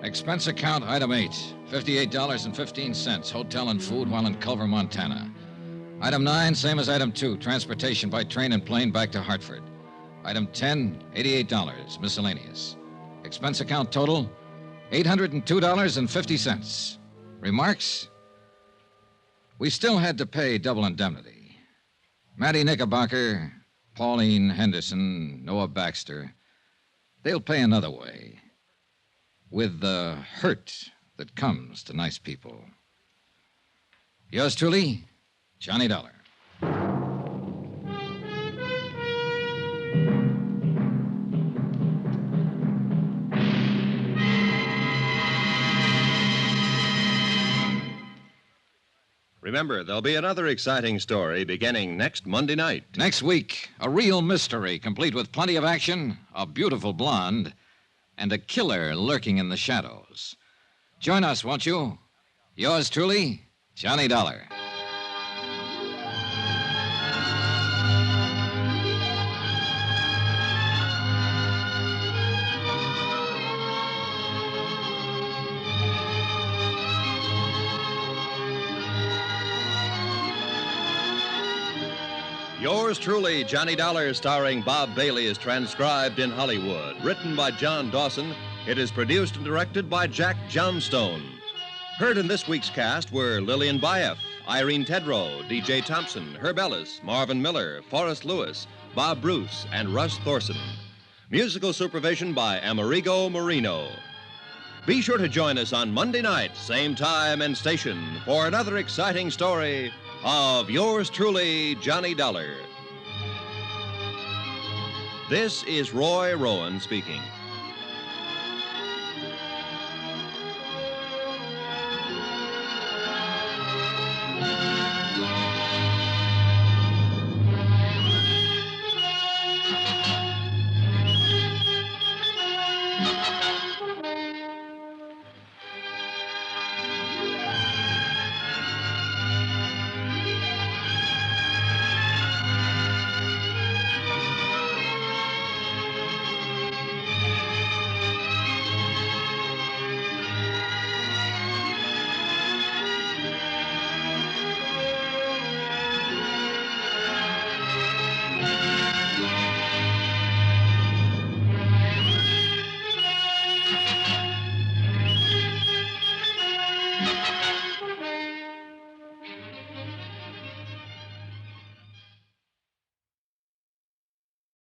Expense account, item 8, $58.15, hotel and food while in Culver, Montana. Item 9, same as item 2, transportation by train and plane back to Hartford. Item 10, $88, miscellaneous. Expense account total, $802.50. Remarks? We still had to pay double indemnity. Mattie Knickerbocker, Pauline Henderson, Noah Baxter, they'll pay another way. With the hurt that comes to nice people. Yours truly, Johnny Dollar. Remember, there'll be another exciting story beginning next Monday night. Next week, a real mystery, complete with plenty of action, a beautiful blonde, and a killer lurking in the shadows. Join us, won't you? Yours truly, Johnny Dollar. Yours truly, Johnny Dollar, starring Bob Bailey, is transcribed in Hollywood. Written by John Dawson, it is produced and directed by Jack Johnstone. Heard in this week's cast were Lillian Bayef, Irene Tedrow, D.J. Thompson, Herb Ellis, Marvin Miller, Forrest Lewis, Bob Bruce, and Russ Thorson. Musical supervision by Amerigo Marino. Be sure to join us on Monday night, same time and station, for another exciting story of yours truly, Johnny Dollar. This is Roy Rowan speaking.